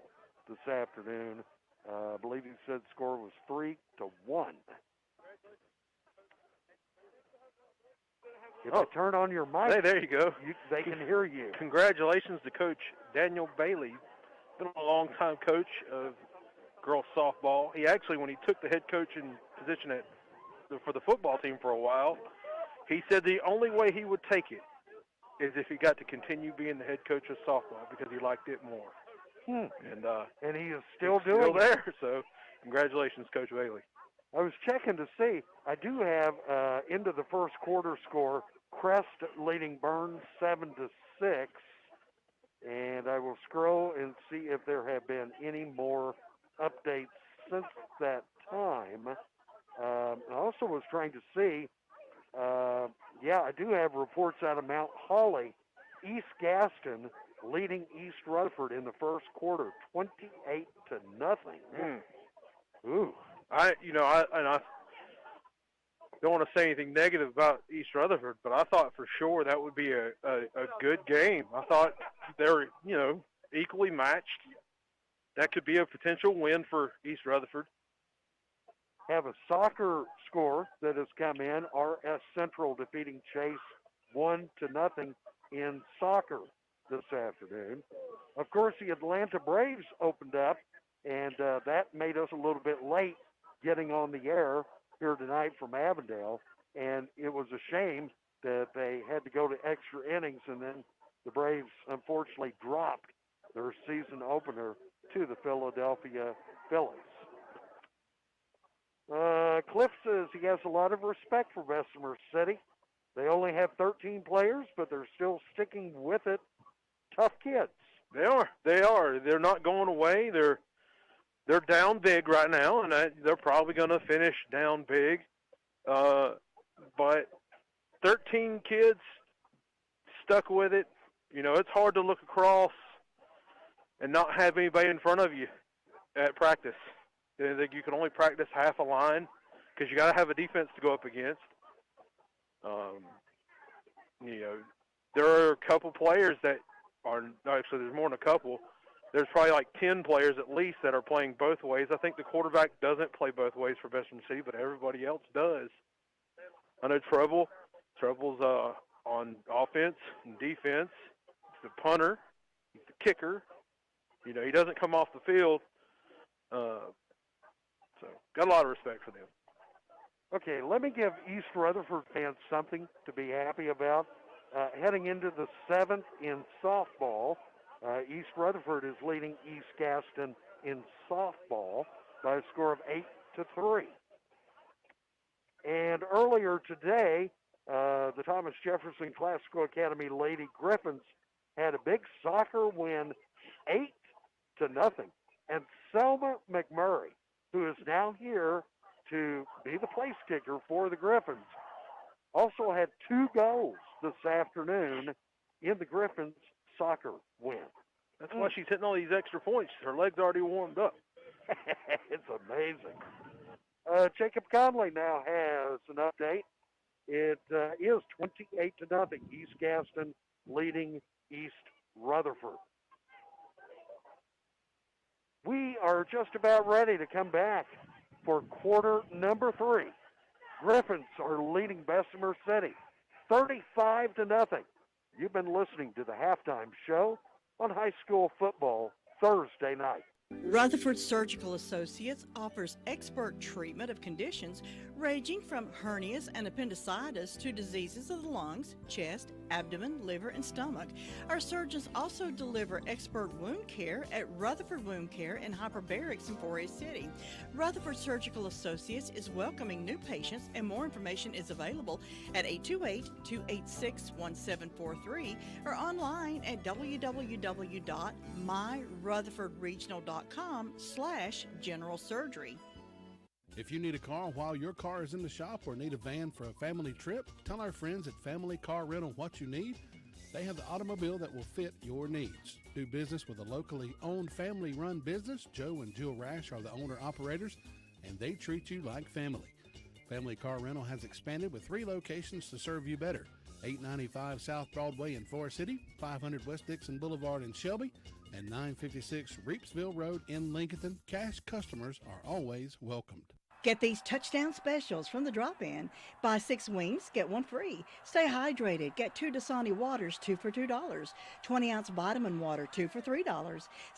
this afternoon. I believe he said the score was 3-1. If you turn on your mic, hey, there you go. They can hear you. Congratulations to Coach Daniel Bailey. Been a long-time coach of girls softball. He actually, when he took the head coaching position for the football team for a while, he said the only way he would take it is if he got to continue being the head coach of softball because he liked it more. And he is still doing there. So congratulations, Coach Bailey. I was checking to see. I do have into the first quarter score, Crest leading Burns 7-6, and I will scroll and see if there have been any more updates since that time. I also was trying to see. I do have reports out of Mount Holly, East Gaston leading East Rutherford in the first quarter, 28-0. Ooh. I don't want to say anything negative about East Rutherford, but I thought for sure that would be a good game. I thought they were, equally matched. That could be a potential win for East Rutherford. Have a soccer score that has come in. RS Central defeating Chase 1-0 in soccer this afternoon. Of course, the Atlanta Braves opened up, and that made us a little bit late getting on the air here tonight from Avondale, and it was a shame that they had to go to extra innings, and then the Braves unfortunately dropped their season opener to the Philadelphia Phillies. Cliff says he has a lot of respect for Bessemer City. They only have 13 players, but they're still sticking with it. Tough kids. They are. They're not going away. They're down big right now, and they're probably going to finish down big. But 13 kids stuck with it. It's hard to look across and not have anybody in front of you at practice. You can only practice half a line because you got to have a defense to go up against. You know, there are a couple players that are actually there's more than a couple. There's probably like 10 players at least that are playing both ways. I think the quarterback doesn't play both ways for best receiver, but everybody else does. I know Trouble's on offense and defense. He's the punter. He's the kicker. You know, he doesn't come off the field. So got a lot of respect for them. Okay, let me give East Rutherford fans something to be happy about. Heading into the 7th in softball, East Rutherford is leading East Gaston in softball by a score of 8-3. And earlier today, the Thomas Jefferson Classical Academy Lady Griffins had a big soccer win, 8-0. And Selma McMurray, who is now here to be the place kicker for the Griffins, also had 2 goals this afternoon in the Griffins soccer win. That's why she's hitting all these extra points. Her legs already warmed up. It's amazing. Jacob Conley now has an update. It is 28-0. East Gaston leading East Rutherford. We are just about ready to come back for quarter number 3. Griffins are leading Bessemer City 35-0. You've been listening to the halftime show on high school football Thursday night. Rutherford Surgical Associates offers expert treatment of conditions ranging from hernias and appendicitis to diseases of the lungs, chest, abdomen, liver, and stomach. Our surgeons also deliver expert wound care at Rutherford Wound Care in Hyperbarics in Forest City. Rutherford Surgical Associates is welcoming new patients, and more information is available at 828-286-1743 or online at www.myrutherfordregional.com/general surgery. If you need a car while your car is in the shop or need a van for a family trip, tell our friends at Family Car Rental what you need. They have the automobile that will fit your needs. Do business with a locally owned family-run business. Joe and Jill Rash are the owner-operators, and they treat you like family. Family Car Rental has expanded with 3 locations to serve you better. 895 South Broadway in Forest City, 500 West Dixon Boulevard in Shelby, and 956 Reepsville Road in Lincoln. Cash customers are always welcomed. Get these touchdown specials from the drop-in. Buy 6 wings, get 1 free. Stay hydrated. Get 2 Dasani waters, 2 for $2. 20-ounce vitamin water, 2 for $3.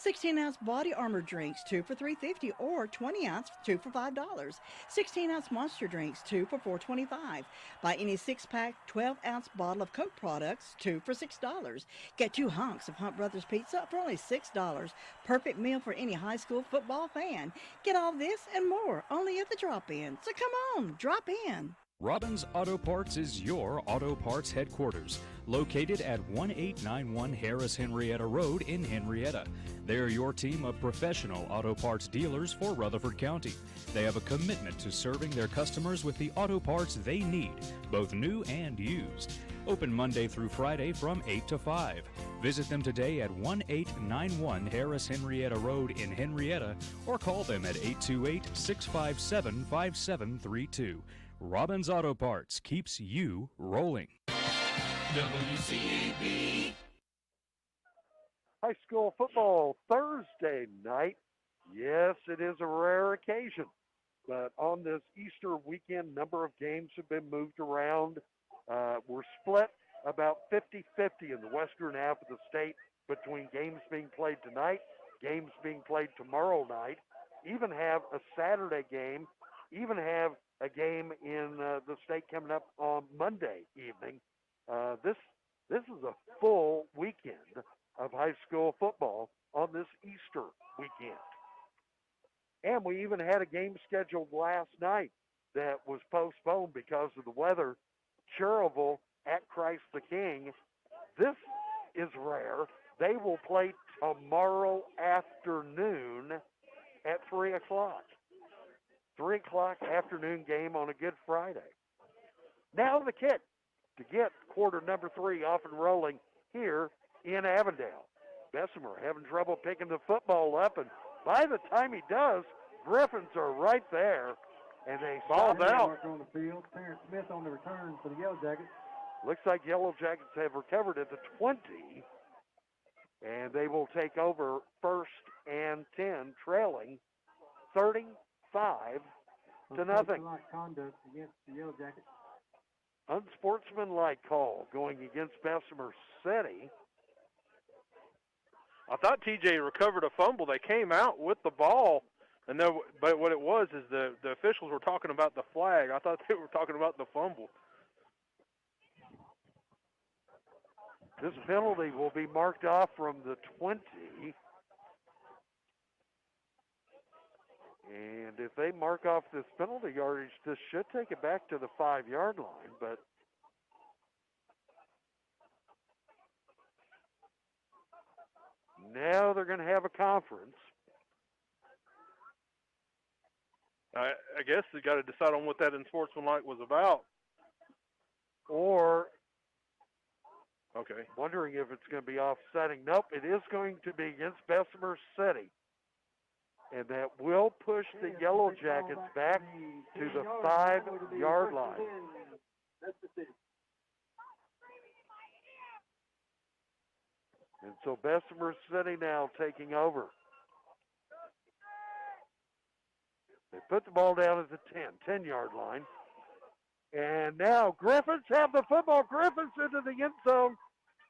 16-ounce body armor drinks, 2 for $3.50, or 20-ounce, 2 for $5. 16-ounce monster drinks, 2 for $4.25. Buy any 6-pack, 12-ounce bottle of Coke products, 2 for $6. Get 2 hunks of Hunt Brothers Pizza for only $6. Perfect meal for any high school football fan. Get all this and more only at the drop-in. So come on, drop in. Robbins Auto Parts is your auto parts headquarters, located at 1891 Harris Henrietta Road in Henrietta. They're your team of professional auto parts dealers for Rutherford County. They have a commitment to serving their customers with the auto parts they need, both new and used. Open Monday through Friday from 8 to 5. Visit them today at 1891 Harris Henrietta Road in Henrietta or call them at 828-657-5732. Robbins Auto Parts keeps you rolling. WCAB. High school football Thursday night. Yes, it is a rare occasion, but on this Easter weekend, number of games have been moved around. We're split about 50-50 in the western half of the state between games being played tonight, games being played tomorrow night, even have a Saturday game, even have a game in the state coming up on Monday evening. This is a full weekend of high school football on this Easter weekend. And we even had a game scheduled last night that was postponed because of the weather. Cherville at Christ the King. This is rare. They will play tomorrow afternoon at 3 o'clock. 3 o'clock afternoon game on a Good Friday. Now the kick to get quarter number 3 off and rolling here in Avondale. Bessemer having trouble picking the football up, and by the time he does, Griffins are right there And they Ball's stop out. Marker on the field. Terrence Smith on the return for the Yellow Jackets. Looks like Yellow Jackets have recovered at the 20. And they will take over 1st and 10, trailing 35 to nothing. Unsportsmanlike conduct against the Yellow Jackets. Unsportsmanlike call going against Bessemer City. I thought TJ recovered a fumble. They came out with the ball, but what it was is the officials were talking about the flag. I thought they were talking about the fumble. This penalty will be marked off from the 20. And if they mark off this penalty yardage, this should take it back to the 5-yard line. But now they're going to have a conference. I guess they got to decide on what that unsportsmanlike was about. Or okay, wondering if it's going to be offsetting. Nope, it is going to be against Bessemer City. And that will push the Yellow Jackets back to the 5-yard line. And so Bessemer City now taking over. They put the ball down at the 10-yard line. And now Griffins have the football. Griffins into the end zone.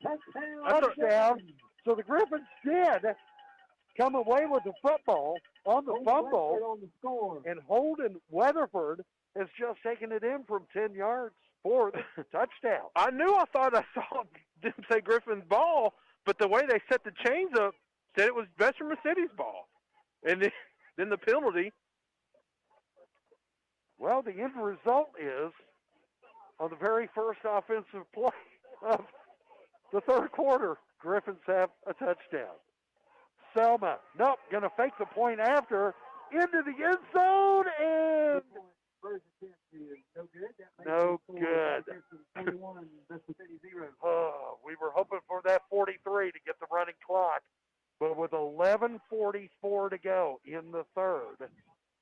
Touchdown. So the Griffins did come away with the football on the fumble. And Holden Weatherford has just taken it in from 10 yards for the touchdown. I thought I saw them say Griffin's ball, but the way they set the chains up said it was Bessemer City's ball. And then the penalty. Well, the end result is, on the very first offensive play of the third quarter, Griffins have a touchdown. Selma, nope, going to fake the point after, into the end zone, and no good. Oh, we were hoping for that 43 to get the running clock, but with 11:44 to go in the third,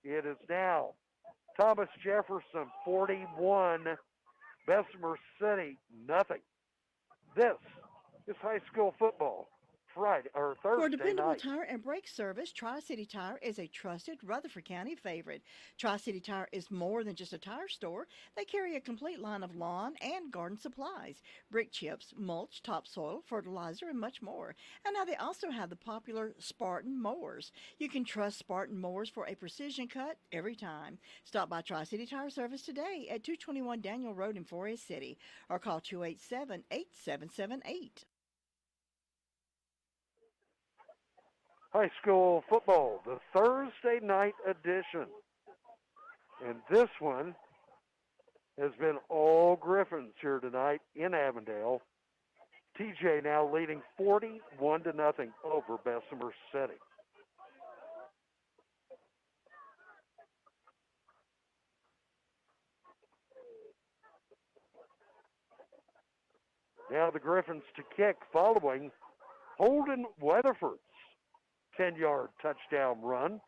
it is now Thomas Jefferson 41, Bessemer City nothing. This is high school football. Friday or Thursday For dependable night. tire and brake service, Tri-City Tire is a trusted Rutherford County favorite. Tri-City Tire is more than just a tire store. They carry a complete line of lawn and garden supplies, brick chips, mulch, topsoil, fertilizer, and much more. And now they also have the popular Spartan mowers. You can trust Spartan mowers for a precision cut every time. Stop by Tri-City Tire Service today at 221 Daniel Road in Forest City or call 287-8778. High school football, the Thursday night edition. And this one has been all Griffins here tonight in Avondale. TJ now leading 41-0 over Bessemer City. Now the Griffins to kick following Holden Weatherford's 10-yard touchdown run.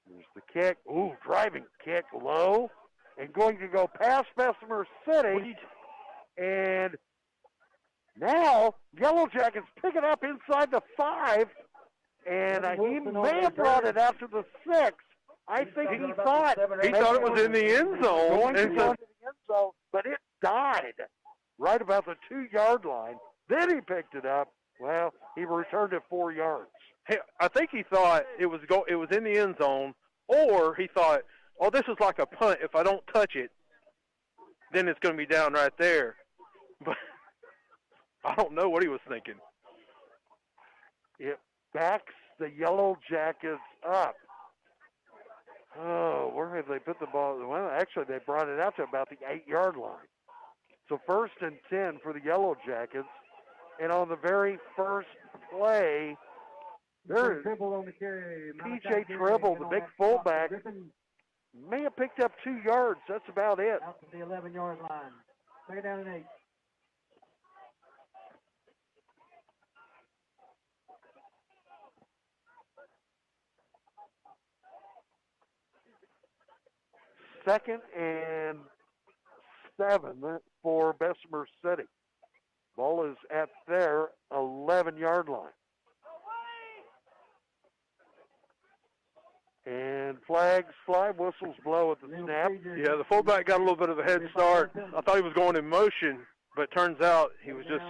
Here's the kick. Ooh, driving kick low. And going to go past Bessemer City. And now Yellow Jackets pick it up inside the 5. And he may have brought it out to the 6. I think he thought it was in the end zone. Going to go into the end zone, but it died right about the 2-yard line. Then he picked it up. Well, he returned it 4 yards. Hey, I think he thought it was in the end zone, or he thought, oh, this is like a punt. If I don't touch it, then it's going to be down right there. But I don't know what he was thinking. It backs the Yellow Jackets up. Oh, where have they put the ball? Well, actually, they brought it out to about the 8-yard line. So 1st and 10 for the Yellow Jackets. And on the very first play, there is P.J. Tribble, the big fullback, may have picked up 2 yards. That's about it. Out to the 11-yard line. Stay down at 8. 2nd and 7 for Bessemer City. Ball is at their 11-yard line. And flags fly, whistles blow at the snap. Yeah, the fullback got a little bit of a head start. I thought he was going in motion, but it turns out he was just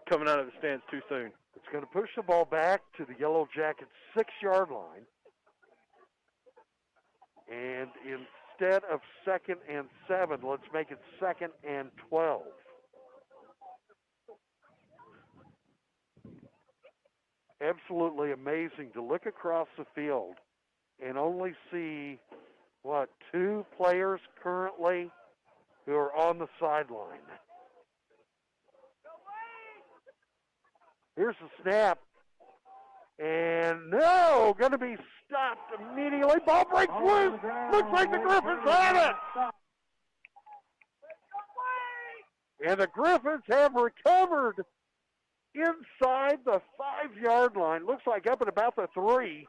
coming out of the stance too soon. It's going to push the ball back to the Yellow Jackets' 6-yard line. And instead of 2nd and 7, let's make it 2nd and 12. Absolutely amazing to look across the field and only see, 2 players currently who are on the sideline. Here's the snap. And no, going to be stopped immediately. Ball breaks loose. Looks like the Griffins have it. And the Griffins have recovered inside the 5-yard line. Looks like up at about the 3.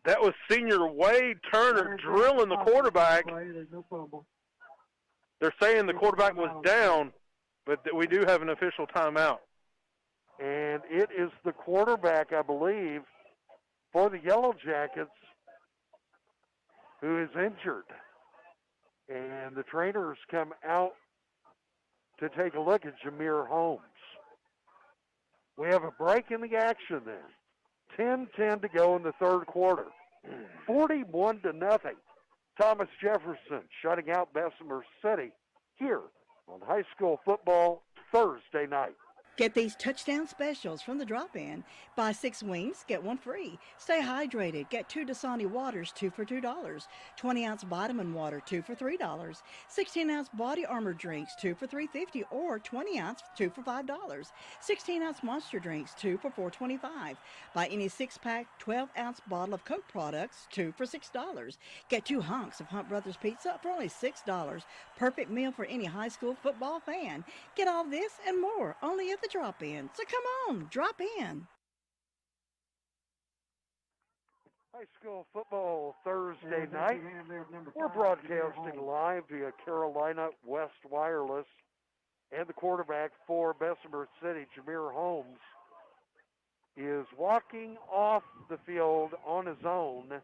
That was senior Wade Turner drilling the quarterback. They're saying the quarterback was down, but we do have an official timeout. And it is the quarterback, I believe, for the Yellow Jackets who is injured. And the trainers come out to take a look at Jameer Holmes. We have a break in the action then. 10-10 to go in the third quarter. 41-0. Thomas Jefferson shutting out Bessemer City here on High School Football Thursday night. Get these touchdown specials from the drop-in. Buy 6 wings, get 1 free. Stay hydrated. Get 2 Dasani waters, 2 for $2. 20-ounce vitamin water, 2 for $3. 16-ounce body armor drinks, 2 for $3.50, or 20-ounce, 2 for $5. 16-ounce monster drinks, 2 for $4.25. Buy any 6-pack, 12-ounce bottle of Coke products, 2 for $6. Get 2 hunks of Hunt Brothers Pizza for only $6. Perfect meal for any high school football fan. Get all this and more only at the drop-in. So come on, drop in. High School Football Thursday night. We're broadcasting live via Carolina West Wireless. And the quarterback for Bessemer City, Jameer Holmes, is walking off the field on his own.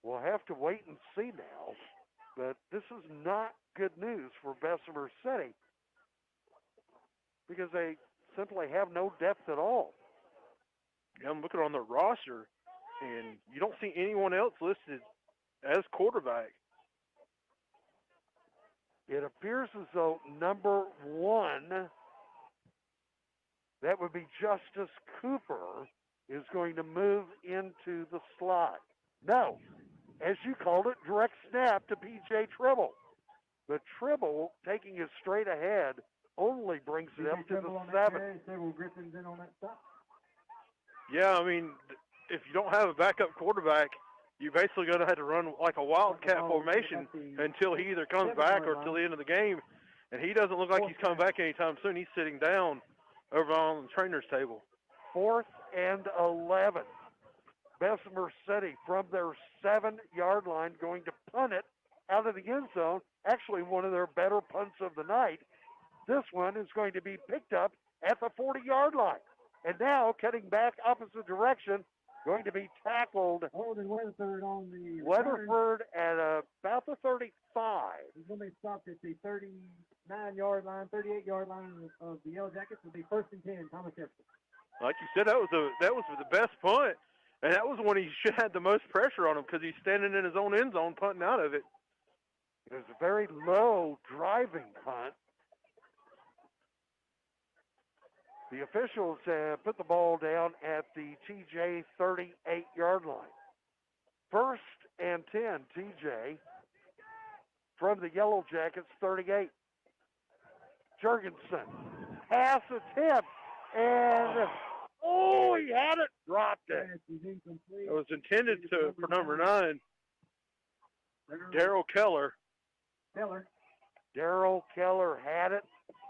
We'll have to wait and see now. But this is not good news for Bessemer City, because they simply have no depth at all. Yeah, I'm looking on the roster, and you don't see anyone else listed as quarterback. It appears as though number 1, that would be Justice Cooper, is going to move into the slot. No, as you called it, direct snap to P.J. Tribble. But Tribble, taking it straight ahead, only brings it up to the 7. Yeah, I mean, if you don't have a backup quarterback, you're basically going to have to run like a wildcat formation until he either comes back or till the end of the game. And he doesn't look like he's coming back anytime soon. He's sitting down over on the trainer's table. 4th and 11. Bessemer City from their 7-yard line going to punt it out of the end zone. Actually, one of their better punts of the night. This one is going to be picked up at the 40-yard line. And now, cutting back opposite direction, going to be tackled. Weatherford at about the 35. He's going to be stopped at the 39-yard line, 38-yard line of the Yellow Jackets. Will be 1st and 10, Thomas Jefferson. Like you said, that was the best punt, and that was when he should have had the most pressure on him because he's standing in his own end zone punting out of it. It was a very low driving punt. The officials put the ball down at the TJ 38-yard line. 1st and 10, TJ from the Yellow Jackets 38. Jurgensen, pass attempt, and he had it, dropped it. It was intended for number 9, Darrell Keller. Darrell Keller had it.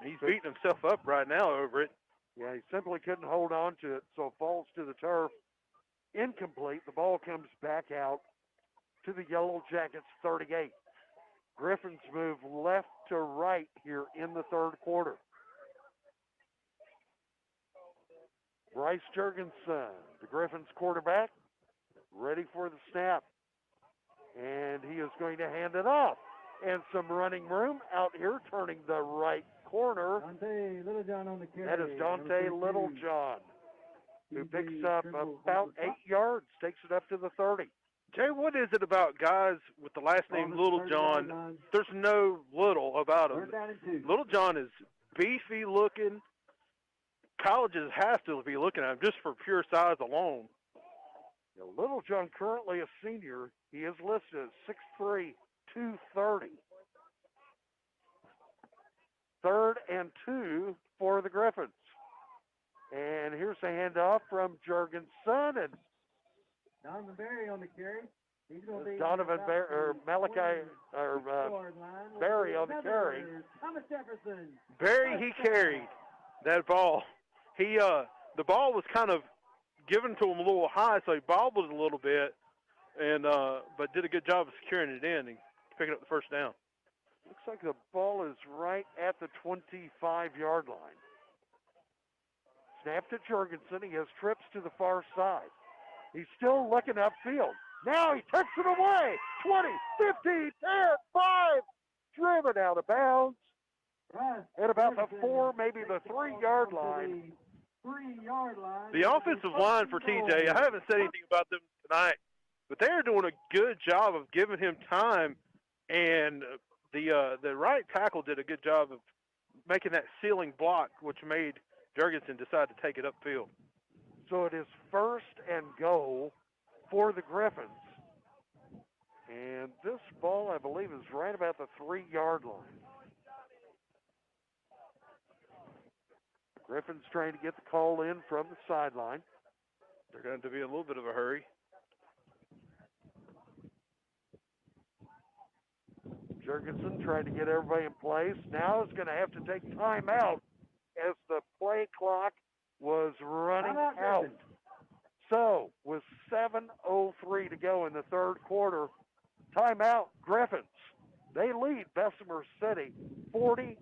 He's beating himself up right now over it. Yeah, he simply couldn't hold on to it, so falls to the turf. Incomplete. The ball comes back out to the Yellow Jackets 38. Griffins move left to right here in the third quarter. Bryce Jurgensen, the Griffins quarterback, ready for the snap. And he is going to hand it off. And some running room out here, turning the right corner. Dante Littlejohn on the carry. That is Dante Littlejohn, who picks up about 8 yards, takes it up to the 30. Jay, what is it about guys with the last name Littlejohn? There's no little about him. Littlejohn is beefy looking. Colleges have to be looking at him just for pure size alone. Now, Littlejohn, currently a senior, he is listed as 6'3", 230. 3rd and 2 for the Griffins. And here's a handoff from Jurgensen, and Donovan Berry on the carry. He's going to be Donovan Berry, or Malachi, or Berry on the carry. Thomas Jefferson. Berry, he carried that ball. He the ball was kind of given to him a little high, so he bobbled a little bit, and but did a good job of securing it in and picking up the first down. Looks like the ball is right at the 25-yard line. Snap to Jurgensen. He has trips to the far side. He's still looking upfield. Now he takes it away. 20, 15, 10, 5. Driven out of bounds. At about the 4, maybe the 3-yard line. 3-yard line. The offensive line for TJ, I haven't said anything about them tonight, but they're doing a good job of giving him time, and the right tackle did a good job of making that ceiling block, which made Jurgensen decide to take it upfield. So it is 1st and goal for the Griffins. And this ball, I believe, is right about the 3-yard line. Griffins trying to get the call in from the sideline. They're going to be in a little bit of a hurry. Jurgensen trying to get everybody in place. Now is going to have to take time out as the play clock was running out. So with 7:03 to go in the third quarter, timeout, Griffins. They lead Bessemer City 41-0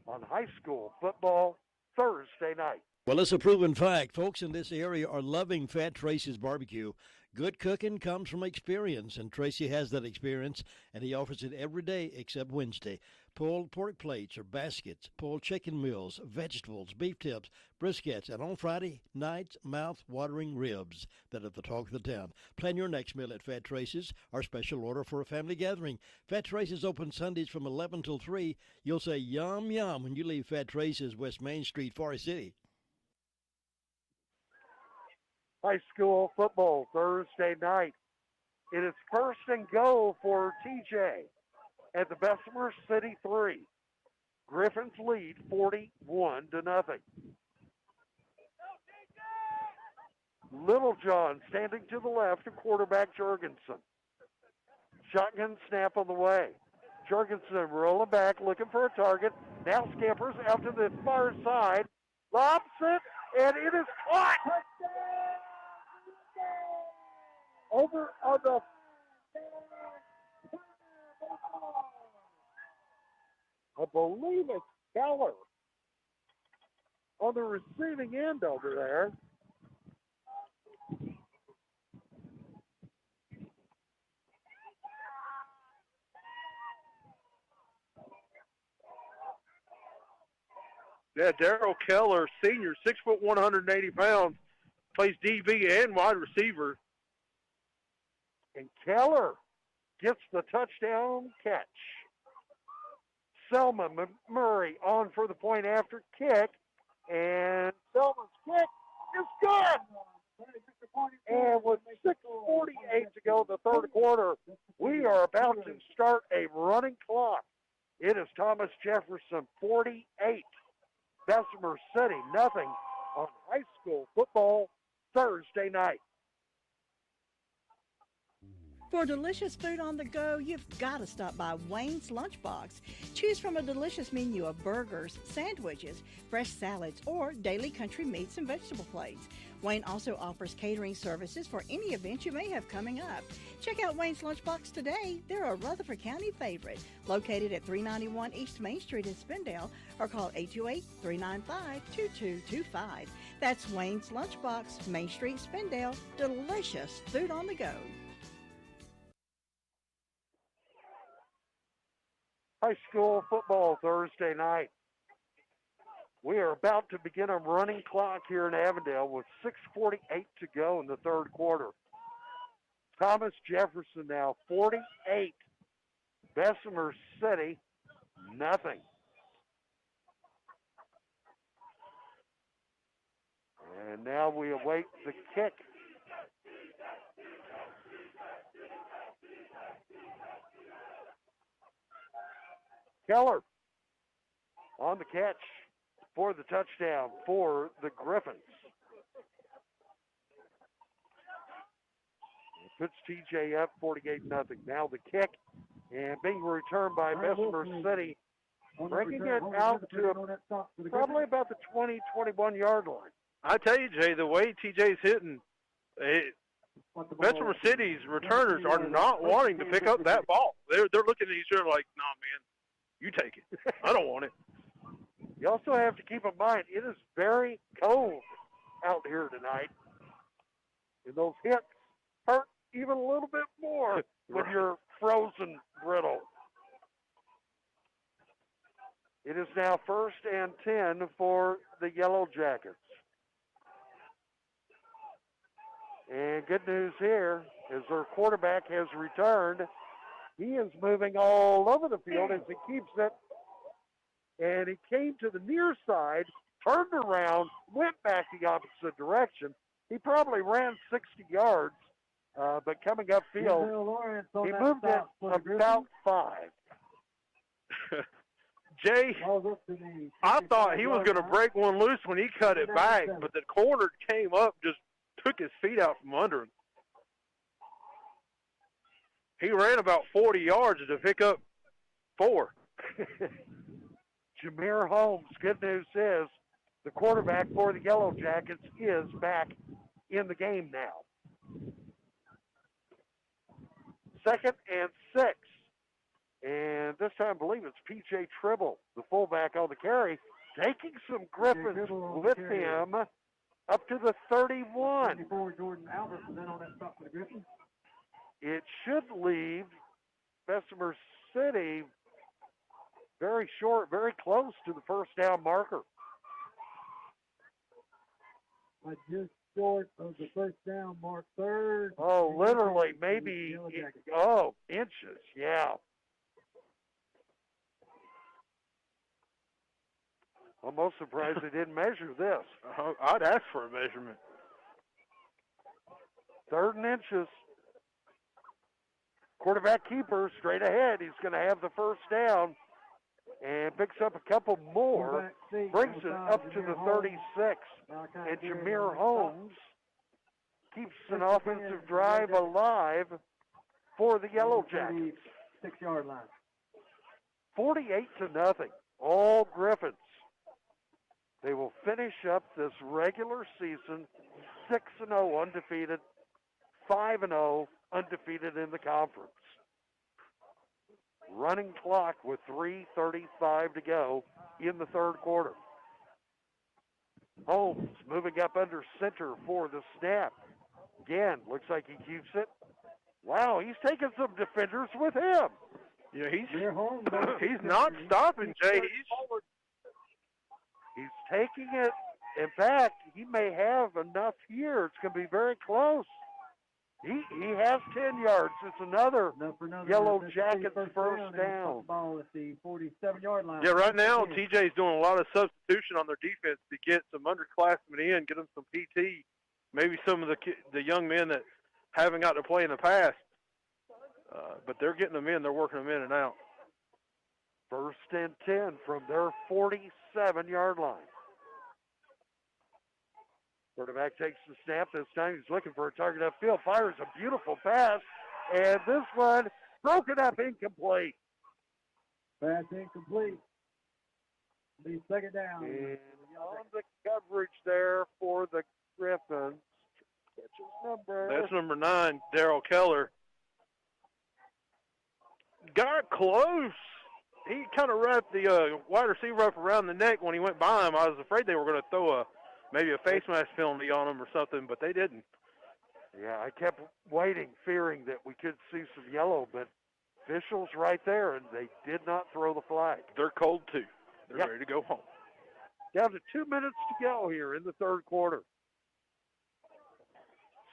on high school football Thursday night. Well, it's a proven fact. Folks in this area are loving Fat Tracy's barbecue. Good cooking comes from experience, and Tracy has that experience, and he offers it every day except Wednesday. Pulled pork plates or baskets, pulled chicken meals, vegetables, beef tips, briskets, and on Friday nights, mouth-watering ribs that are the talk of the town. Plan your next meal at Fat Tracy's, our special order for a family gathering. Fat Tracy's open Sundays from 11 till 3. You'll say yum, yum when you leave Fat Tracy's, West Main Street, Forest City. High school football Thursday night. It is 1st and goal for TJ at the Bessemer City 3. Griffins lead 41-0. Littlejohn standing to the left of quarterback Jurgensen. Shotgun snap on the way. Jurgensen rolling back, looking for a target. Now scampers out to the far side. Lobs it, and it is caught. Over on the I believe it's Keller on the receiving end over there. Yeah, Darrell Keller, senior, 6 foot 180 pounds, plays DB and wide receiver. And Keller gets the touchdown catch. Selma Murray on for the point after kick. And Selma's kick is good. And with 6:48 to go in the third quarter, we are about to start a running clock. It is Thomas Jefferson 48, Bessemer City nothing on high school football Thursday night. For delicious food on the go, you've got to stop by Wayne's Lunchbox. Choose from a delicious menu of burgers, sandwiches, fresh salads, or daily country meats and vegetable plates. Wayne also offers catering services for any event you may have coming up. Check out Wayne's Lunchbox today. They're a Rutherford County favorite, located at 391 East Main Street in Spindale, or call 828-395-2225. That's Wayne's Lunchbox, Main Street, Spindale. Delicious food on the go. High school football Thursday night. We are about to begin a running clock here in Avondale with 6:48 to go in the third quarter. Thomas Jefferson now 48. Bessemer City, nothing. And now we await the kick. Keller on the catch for the touchdown for the Griffins. It puts TJ up 48-0. Now the kick, and being returned by Bessemer City, bringing it out to probably about the 20, 21-yard line. I tell you, Jay, the way TJ's hitting, Bessemer City's returners are not wanting to pick up that ball. They're looking at each other like, nah, man, you take it. I don't want it. You also have to keep in mind, it is very cold out here tonight. And those hits hurt even a little bit more when you're frozen brittle. It is now 1st and 10 for the Yellow Jackets. And good news here is their quarterback has returned. He is moving all over the field as he keeps it. And he came to the near side, turned around, went back the opposite direction. He probably ran 60 yards, but coming upfield, he moved it about 5. Jay, I thought he was going to break one loose when he cut it back, but the corner came up, just took his feet out from under him. He ran about 40 yards to pick up 4. Jameer Holmes, good news is the quarterback for the Yellow Jackets is back in the game now. 2nd and 6. And this time, I believe it's P.J. Tribble, the fullback on the carry, taking some Griffins with him up to the 31. It should leave Bessemer City very short, very close to the first down marker. Just short of the first down mark, 3rd. Oh, literally, maybe, inches, yeah. Almost surprised they didn't measure this. I'd ask for a measurement. 3rd and inches. Quarterback keeper straight ahead. He's going to have the first down and picks up a couple more, brings it up to the 36. And Jameer Holmes keeps an offensive drive alive for the Yellow Jackets. 6-yard line. 48-0. All Griffins. They will finish up this regular season 6-0 undefeated, 5-0 undefeated in the conference. Running clock with 3:35 to go in the third quarter. Holmes moving up under center for the snap. Again, looks like he keeps it. Wow, he's taking some defenders with him. Yeah, he's not stopping, Jay. He's taking it. In fact, he may have enough here. It's going to be very close. He has 10 yards. It's another Yellow Jackets first down. Ball at the 47-yard line. Yeah, right now TJ's doing a lot of substitution on their defense to get some underclassmen in, get them some PT, maybe some of the young men that haven't got to play in the past. But they're getting them in. They're working them in and out. 1st and 10 from their 47-yard line. Quarterback takes the snap. This time he's looking for a target upfield. Fires a beautiful pass. and this one broken up incomplete. Pass incomplete. Be second down. And on the coverage there for the Griffins, catches number. That's number 9, Daryl Keller. Got close. He kind of wrapped the wide receiver up around the neck when he went by him. I was afraid they were going to throw maybe a face mask penalty on him or something, but they didn't. Yeah, I kept waiting, fearing that we could see some yellow, but officials right there, and they did not throw the flag. They're cold, too. They're ready to go home. Down to 2 minutes to go here in the third quarter.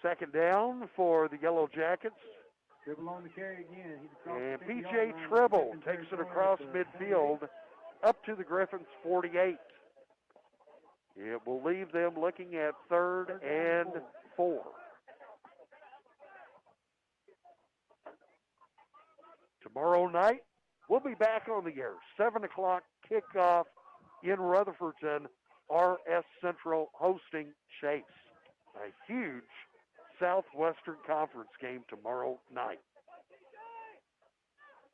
Second down for the Yellow Jackets. Dribble on the carry again. And P.J. Tribble takes it across midfield up to the Griffins' 48. It will leave them looking at 3rd and 4. Tomorrow night, we'll be back on the air. 7 o'clock kickoff in Rutherfordton. RS Central hosting Chase. A huge Southwestern Conference game tomorrow night.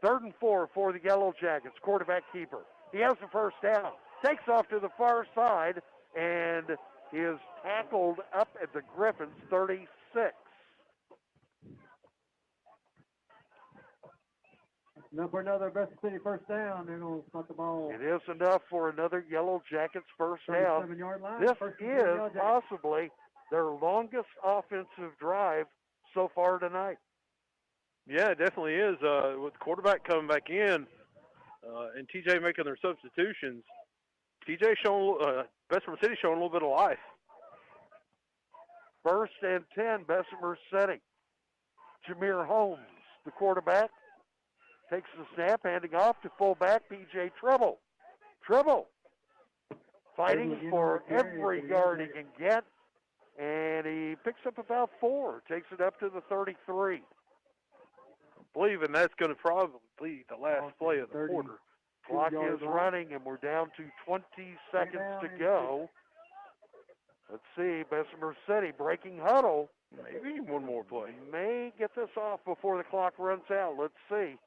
3rd and 4 for the Yellow Jackets. Quarterback keeper. He has the first down. Takes off to the far side and is tackled up at the Griffins' 36. Enough for another Bessemer City first down. They're going to spot the ball. It is enough for another Yellow Jackets first down. 37-yard line. This is possibly their longest offensive drive so far tonight. Yeah, it definitely is. With the quarterback coming back in and TJ making their substitutions, TJ showing, Bessemer City showing a little bit of life. 1st and 10, Bessemer City. Jameer Holmes, the quarterback, takes the snap, handing off to fullback P.J. Tribble. Tribble fighting for every yard he can get, and he picks up about 4, takes it up to the 33. Believing that's going to probably be the last play of the quarter. Clock is running, and we're down to 20 seconds to go. Let's see, Bessemer City breaking huddle. Maybe one more play. May get this off before the clock runs out. Let's see.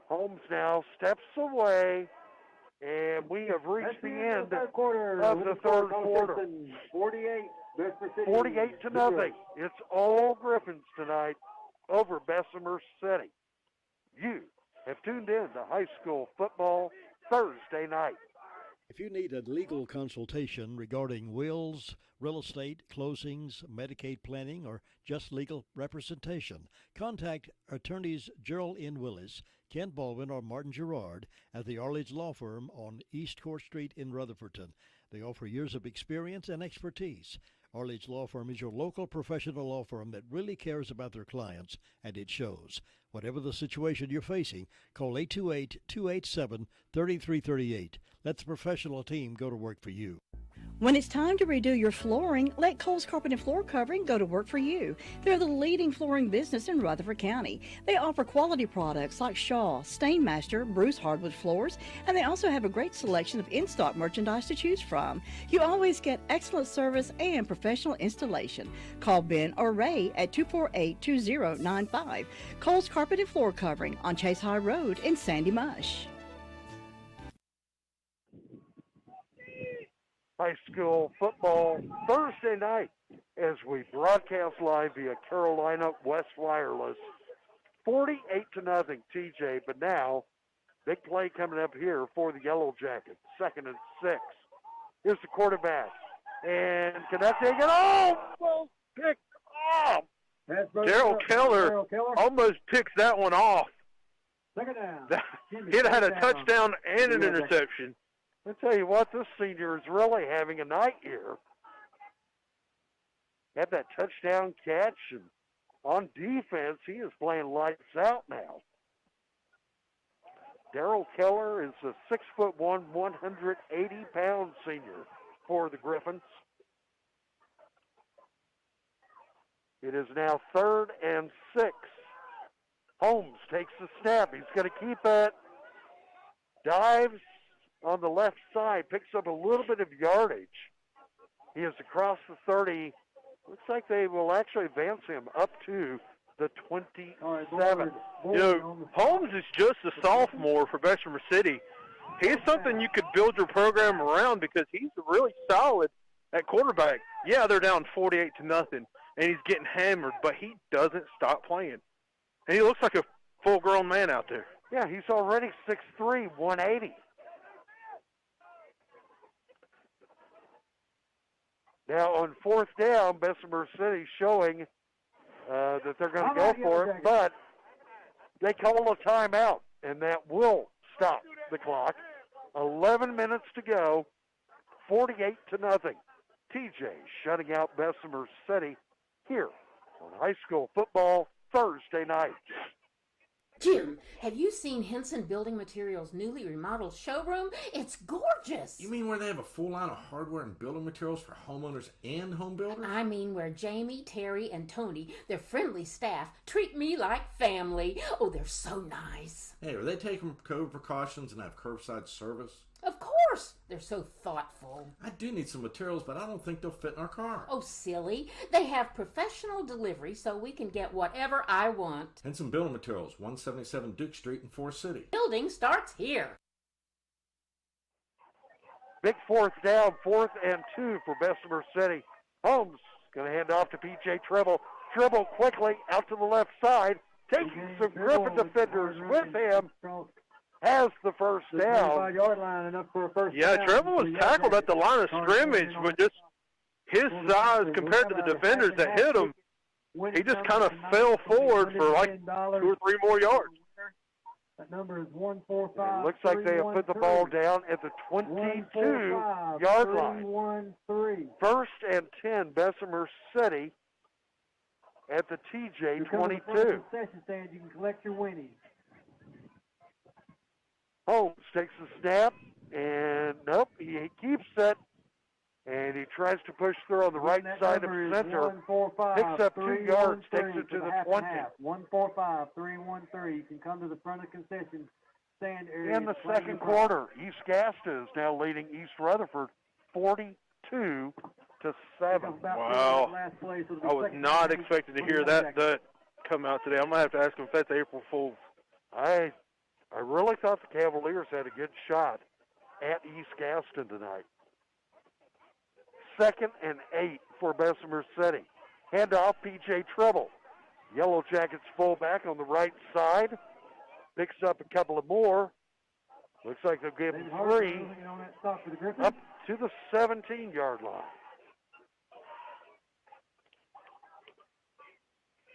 Holmes now steps away, and we have reached the end of the third quarter. 48 to nothing. It's all Griffins tonight over Bessemer City. You have tuned in to high school football Thursday night. If you need a legal consultation regarding wills, real estate, closings, Medicaid planning, or just legal representation, contact attorneys Gerald N. Willis, Kent Baldwin, or Martin Gerard at the Arledge Law Firm on East Court Street in Rutherfordton. They offer years of experience and expertise. Arledge Law Firm is your local professional law firm that really cares about their clients, and it shows. Whatever the situation you're facing, call 828-287-3338. Let the professional team go to work for you. When it's time to redo your flooring, let Cole's Carpet and Floor Covering go to work for you. They're the leading flooring business in Rutherford County. They offer quality products like Shaw, Stainmaster, Bruce hardwood floors, and they also have a great selection of in-stock merchandise to choose from. You always get excellent service and professional installation. Call Ben or Ray at 248-2095. Cole's Carpet and Floor Covering on Chase High Road in Sandy Mush. High school football Thursday night as we broadcast live via Carolina West Wireless. 48 to nothing, TJ, but now big play coming up here for the Yellow Jackets. 2nd and 6. Here's the quarterback. And connecting it. Oh, picked off. Daryl Keller almost picks that one off. Second down. He'd had a touchdown and an interception. I tell you what, this senior is really having a night here. Had that touchdown catch, and on defense, he is playing lights out now. Daryl Keller is a 6'1", 180-pound senior for the Griffins. It is now 3rd and 6. Holmes takes the snap. He's going to keep it. Dives on the left side, picks up a little bit of yardage. He is across the 30. Looks like they will actually advance him up to the 27. Holmes is just a sophomore for Bessemer City. He's something you could build your program around because he's really solid at quarterback. Yeah, they're down 48-0, and he's getting hammered, but he doesn't stop playing. And he looks like a full-grown man out there. Yeah, he's already 6'3", 180. Now, on fourth down, Bessemer City showing that they're going to go for it, but they call a timeout, and that will stop the clock. 11 minutes to go, 48-0. TJ shutting out Bessemer City here on high school football Thursday night. Jim, have you seen Henson Building Materials' newly remodeled showroom? It's gorgeous. You mean where they have a full line of hardware and building materials for homeowners and home builders? I mean where Jamie, Terry, and Tony, their friendly staff, treat me like family. Oh, they're so nice. Hey, are they taking COVID precautions and have curbside service? Of course. They're so thoughtful. I do need some materials, but I don't think they'll fit in our car. Oh, silly. They have professional delivery so we can get whatever I want. And some building materials, 177 Duke Street in Forest City. Building starts here. Big fourth down, 4th and 2 for Bessemer City. Holmes going to hand off to P.J. Dribble. Dribble quickly out to the left side, taking some Griffin defenders with him. Has the first down. Yeah, Trevor was tackled at the line of scrimmage, but just his size compared to the defenders that hit him, he just kind of fell forward for like 2 or 3 more yards. That number is 145. It looks like they have put the ball down at the 22-yard line. 1st and 10, Bessemer City at the TJ 22. Concession stand, you can collect your winnings. Holmes takes the snap, and nope, he keeps it, and he tries to push through on the right side of center. Picks up 2 yards, takes it to the 20. 145-313. You can come to the front of the concession stand area. In the second quarter, East Gasta is now leading East Rutherford 42-7. Wow. I was not expecting to hear that come out today. I'm going to have to ask him if that's April Fool's. I really thought the Cavaliers had a good shot at East Gaston tonight. 2nd and 8 for Bessemer City. Handoff, P.J. Treble. Yellow Jackets fullback on the right side. Picks up a couple of more. Looks like they'll give him 3 up to the 17-yard line.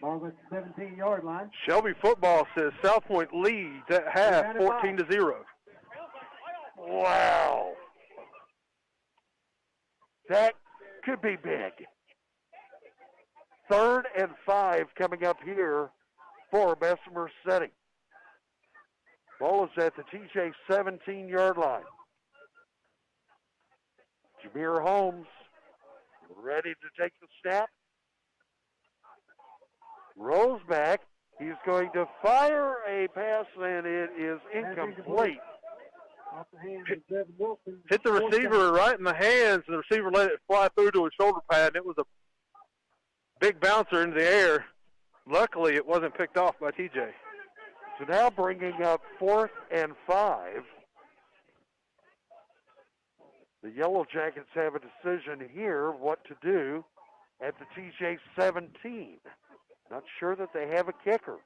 Ball at the 17-yard line. Shelby football says South Point leads at half 14-0. Wow. That could be big. 3rd and 5 coming up here for Bessemer City. Ball is at the TJ 17-yard line. Jameer Holmes ready to take the snap. Rolls back. He's going to fire a pass, and it is incomplete. Hit the receiver right in the hands, and the receiver let it fly through to his shoulder pad, and it was a big bouncer into the air. Luckily, it wasn't picked off by TJ. So now bringing up 4th and 5. The Yellow Jackets have a decision here what to do at the TJ 17. Not sure that they have a kicker.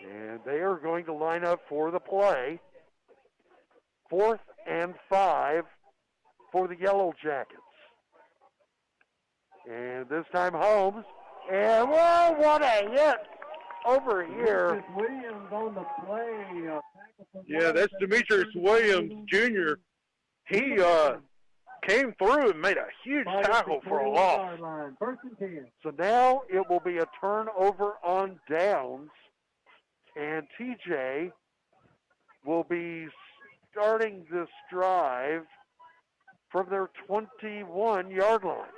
And they are going to line up for the play. 4th and 5 for the Yellow Jackets. And this time Holmes. And, whoa, what a hit over here. Williams on the play. Yeah, that's Demetrius Williams, Jr. He came through and made a huge tackle for a loss. So now it will be a turnover on downs, and TJ will be starting this drive from their 21-yard line.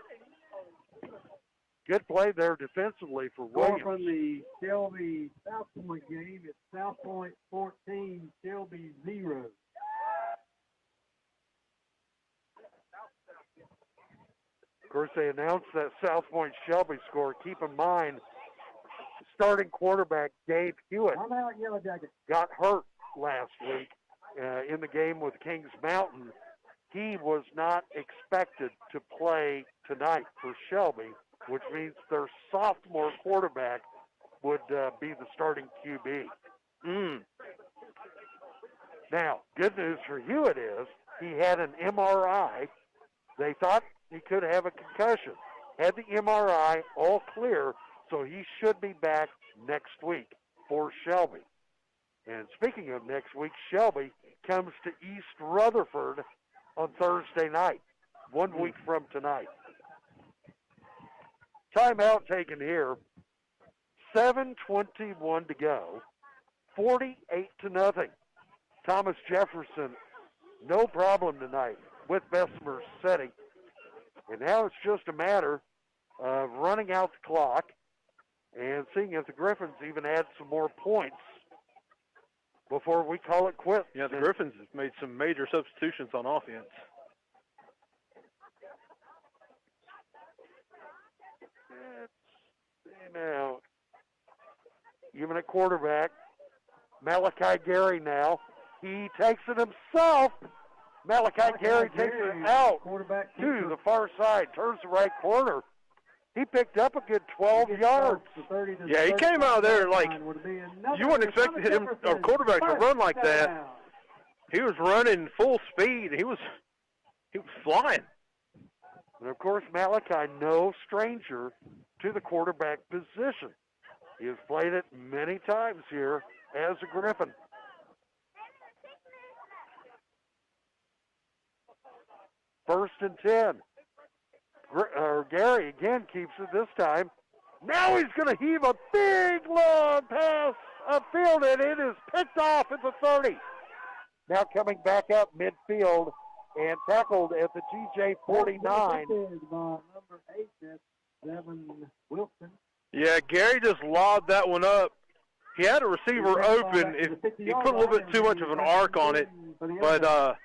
Good play there defensively for Williams. From the Shelby South Point game, it's South Point 14, Shelby 0. Of course, they announced that South Point Shelby score. Keep in mind, starting quarterback Dave Hewitt got hurt last week in the game with Kings Mountain. He was not expected to play tonight for Shelby, which means their sophomore quarterback would be the starting QB. Now, good news for Hewitt is he had an MRI. They thought he could have a concussion. Had the MRI all clear, so he should be back next week for Shelby. And speaking of next week, Shelby comes to East Rutherford on Thursday night, 1 week from tonight. Timeout taken here. 7:21 to go. 48-0. Thomas Jefferson, no problem tonight with Bessemer City. And now it's just a matter of running out the clock and seeing if the Griffins even add some more points before we call it quits. Yeah, the Griffins have made some major substitutions on offense. Now, even at quarterback, Malachi Gary now. He takes it himself. Malachi Gary takes it out to the far side, turns the right corner. He picked up a good 12 yards. Yeah, he came out there like you wouldn't expect him, a quarterback, to run like that. He was running full speed. He was flying. And of course, Malachi, no stranger to the quarterback position. He has played it many times here as a Griffin. First and 10. Gary again keeps it this time. Now he's going to heave a big long pass upfield, and it is picked off at the 30. Now coming back up midfield and tackled at the TJ 49. Number 8, that's Devin Wilson. Yeah, Gary just lobbed that one up. He had a receiver open. He put a little bit too much of an arc on it, but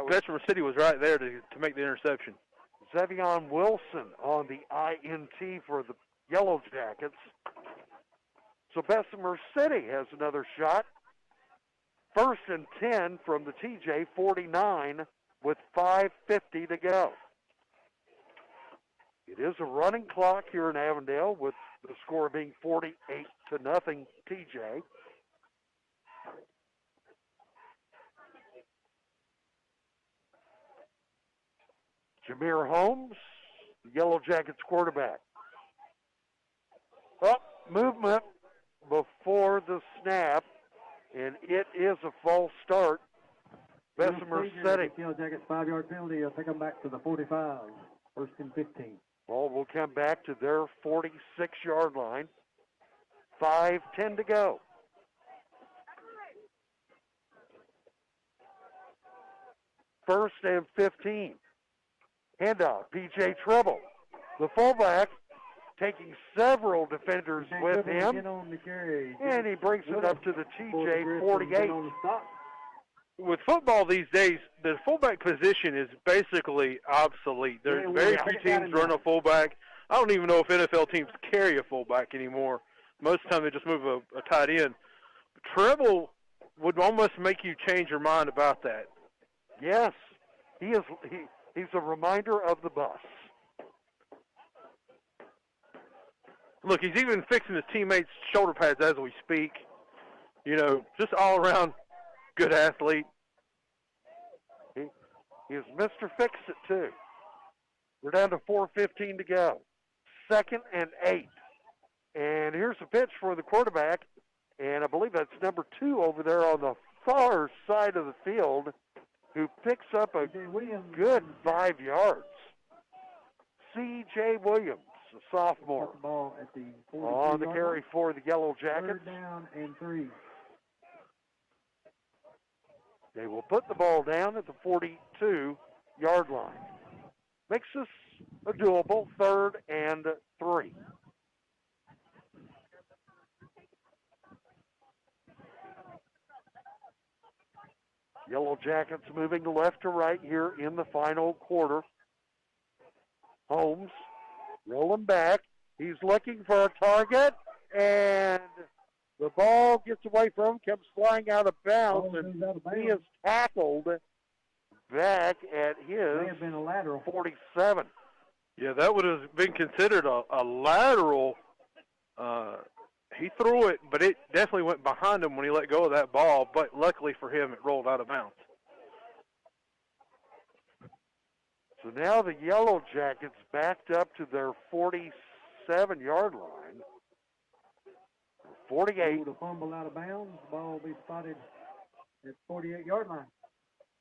Bessemer City was right there to make the interception. Zevion Wilson on the INT for the Yellow Jackets. So Bessemer City has another shot. First and 10 from the TJ 49 with 5:50 to go. It is a running clock here in Avondale with the score being 48-0 TJ. Jameer Holmes, the Yellow Jackets quarterback. Movement before the snap, and it is a false start. Bessemer City. Yellow Jackets 5-yard penalty. They'll take them back to the 45. First and 15. Ball will come back to their 46-yard line. 5:10 to go. First and 15. Handoff, P.J. Treble, the fullback, taking several defenders with him, and he brings it up to the TJ 48. With football these days, the fullback position is basically obsolete. There's very few teams run a fullback. I don't even know if NFL teams carry a fullback anymore. Most of the time they just move a tight end. Treble would almost make you change your mind about that. Yes, he's a reminder of the bus. Look, he's even fixing his teammates' shoulder pads as we speak. You know, just all around good athlete. He is Mr. Fix-It, too. We're down to 4:15 to go. 2nd and 8. And here's a pitch for the quarterback, and I believe that's number 2 over there on the far side of the field, who picks up a good 5 yards. C.J. Williams, a sophomore, on the carry for the Yellow Jackets. 3rd down and 3. They will put the ball down at the 42-yard line. Makes this a doable 3rd and 3. Yellow Jackets moving left to right here in the final quarter. Holmes rolling back. He's looking for a target, and the ball gets away from him, comes flying out of bounds, and he is tackled back at his May have been a lateral. 47. Yeah, that would have been considered a lateral. He threw it, but it definitely went behind him when he let go of that ball, but luckily for him, it rolled out of bounds. So now the Yellow Jackets backed up to their 47-yard line. 48. The fumble out of bounds. The ball will be spotted at 48-yard line.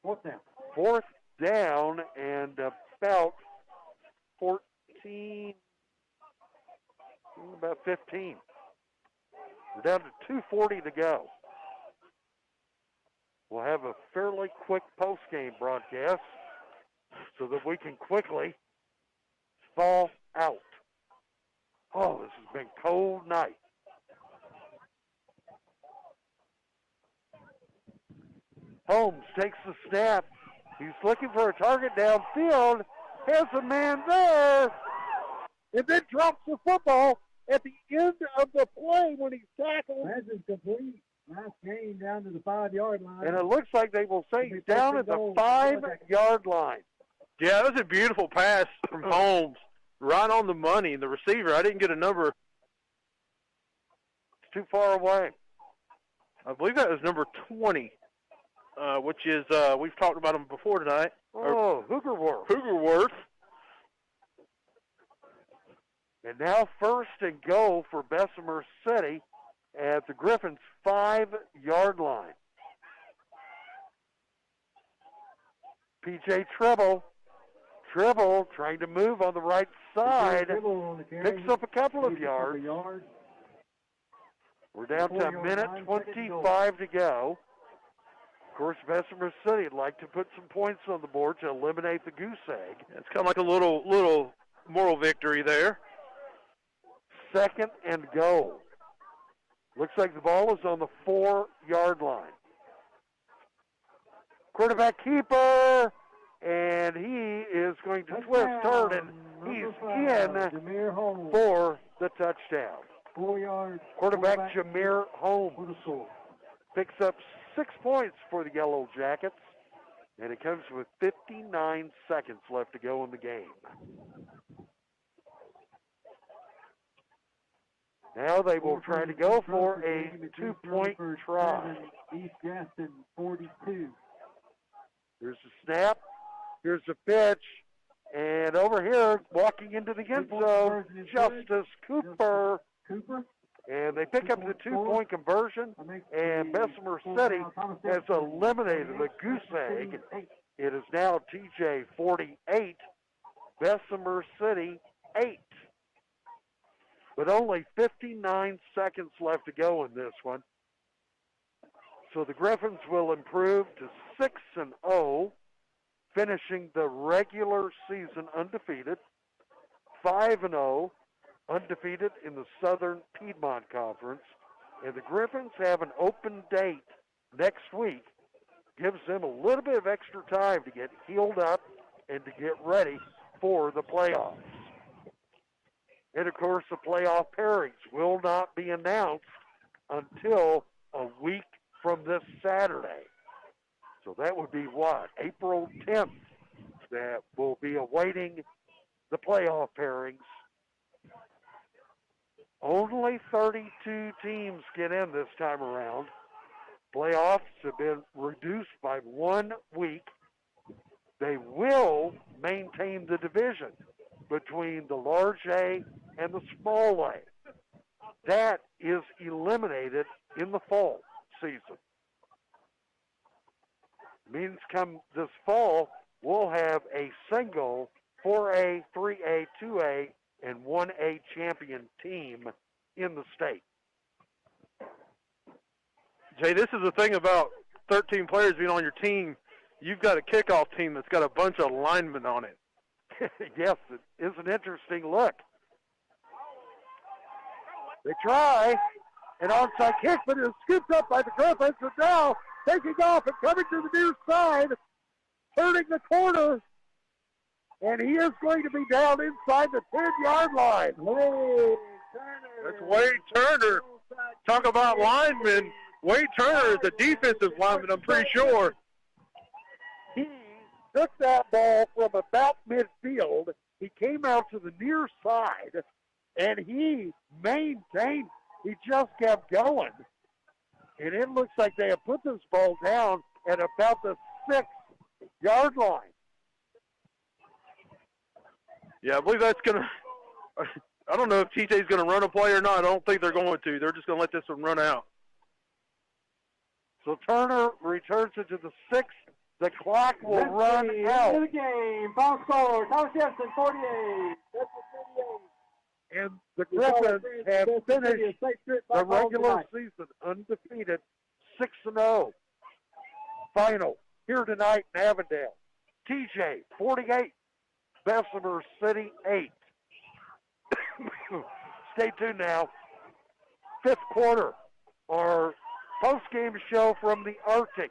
Fourth down. Fourth down and about 14, about 15. We're down to 2:40 to go. We'll have a fairly quick post-game broadcast so that we can quickly fall out. Oh, this has been a cold night. Holmes takes the snap. He's looking for a target downfield. Has a man there. And then drops the football at the end of the play when he's tackled. That's complete. Nice gain down to the 5-yard line. And it looks like they will say he's down at the 5-yard line. Yeah, that was a beautiful pass from Holmes. Right on the money. The receiver, I didn't get a number. It's too far away. I believe that was number 20, which is, we've talked about him before tonight. Oh, Hoogerworth. Hoogerworth. And now first and goal for Bessemer City at the Griffins' 5-yard line. P.J. Tribble trying to move on the right side. Picks up a couple of yards. We're down to a minute 25 to go. Of course, Bessemer City would like to put some points on the board to eliminate the goose egg. It's kind of like a little moral victory there. Second and goal. Looks like the ball is on the 4-yard line. Quarterback keeper, and he is going to twist, turn, and he's in for the touchdown. 4 yards. Quarterback Jameer Holmes picks up 6 points for the Yellow Jackets, and it comes with 59 seconds left to go in the game. Now they will try to go for a 2-point try. East Gaston 42. Here's the snap. Here's the pitch. And over here, walking into the end zone, Justice Cooper. And they pick up the 2-point conversion, and Bessemer City has eliminated the goose egg. It is now TJ 48, Bessemer City 8. But only 59 seconds left to go in this one. So the Griffins will improve to 6-0, finishing the regular season undefeated, 5-0, undefeated in the Southern Piedmont Conference. And the Griffins have an open date next week. Gives them a little bit of extra time to get healed up and to get ready for the playoffs. And, of course, the playoff pairings will not be announced until a week from this Saturday. So that would be what? April 10th that will be awaiting the playoff pairings. Only 32 teams get in this time around. Playoffs have been reduced by 1 week. They will maintain the division between the large A and the small A. That is eliminated in the fall season. Means come this fall, we'll have a single 4A, 3A, 2A, and 1A champion team in the state. Jay, this is the thing about 13 players being on your team. You've got a kickoff team that's got a bunch of linemen on it. Yes, it is an interesting look. They try an onside kick, but it is scooped up by the Griffins, and now taking off and coming to the near side, turning the corner, and he is going to be down inside the 10-yard line. That's Wade Turner. Talk about linemen. Wade Turner is a defensive lineman, I'm pretty sure. He took that ball from about midfield. He came out to the near side, and he maintained. He just kept going. And it looks like they have put this ball down at about the 6-yard line. Yeah, I believe that's going to – I don't know if TJ's going to run a play or not. I don't think they're going to. They're just going to let this one run out. So Turner returns it to the 6. The clock will run out. Into the game. Final score, Thomas Jefferson, 48. That's 58. And the Griffins have finished the regular season undefeated, 6-0. Final here tonight in Avondale. TJ, 48. Bessemer City, 8. Stay tuned now. 5th quarter, our post-game show from the Arctic.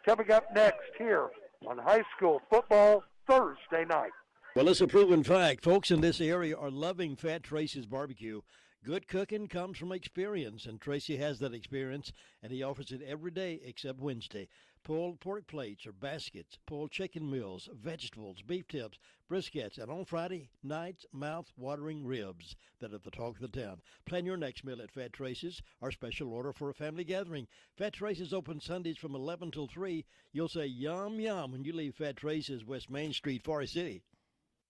Coming up next here on High School Football Thursday night. Well, it's a proven fact. Folks in this area are loving Fat Tracy's barbecue. Good cooking comes from experience, and Tracy has that experience, and he offers it every day except Wednesday. Pulled pork plates or baskets, pulled chicken meals, vegetables, beef tips, briskets, and on Friday nights, mouth-watering ribs that are the talk of the town. Plan your next meal at Fat Tracy's, our special order for a family gathering. Fat Tracy's open Sundays from 11 till 3. You'll say yum, yum when you leave Fat Tracy's, West Main Street, Forest City.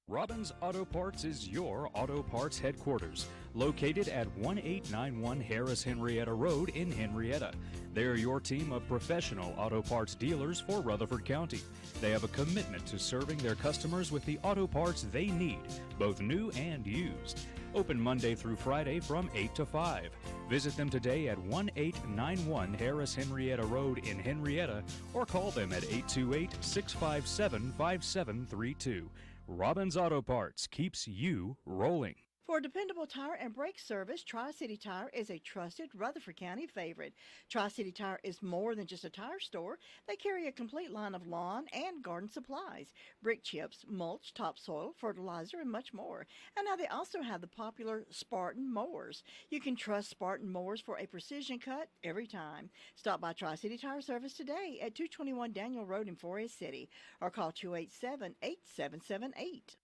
Robbins Auto Parts is your auto parts headquarters, located at 1891 Harris Henrietta Road in Henrietta. They're your team of professional auto parts dealers for Rutherford County. They have a commitment to serving their customers with the auto parts they need, both new and used. Open Monday through Friday from 8 to 5. Visit them today at 1891 Harris Henrietta Road in Henrietta or call them at 828-657-5732. Robbins Auto Parts keeps you rolling. For dependable tire and brake service, Tri-City Tire is a trusted Rutherford County favorite. Tri-City Tire is more than just a tire store. They carry a complete line of lawn and garden supplies, brick chips, mulch, topsoil, fertilizer, and much more. And now they also have the popular Spartan mowers. You can trust Spartan mowers for a precision cut every time. Stop by Tri-City Tire Service today at 221 Daniel Road in Forest City or call 287-8778.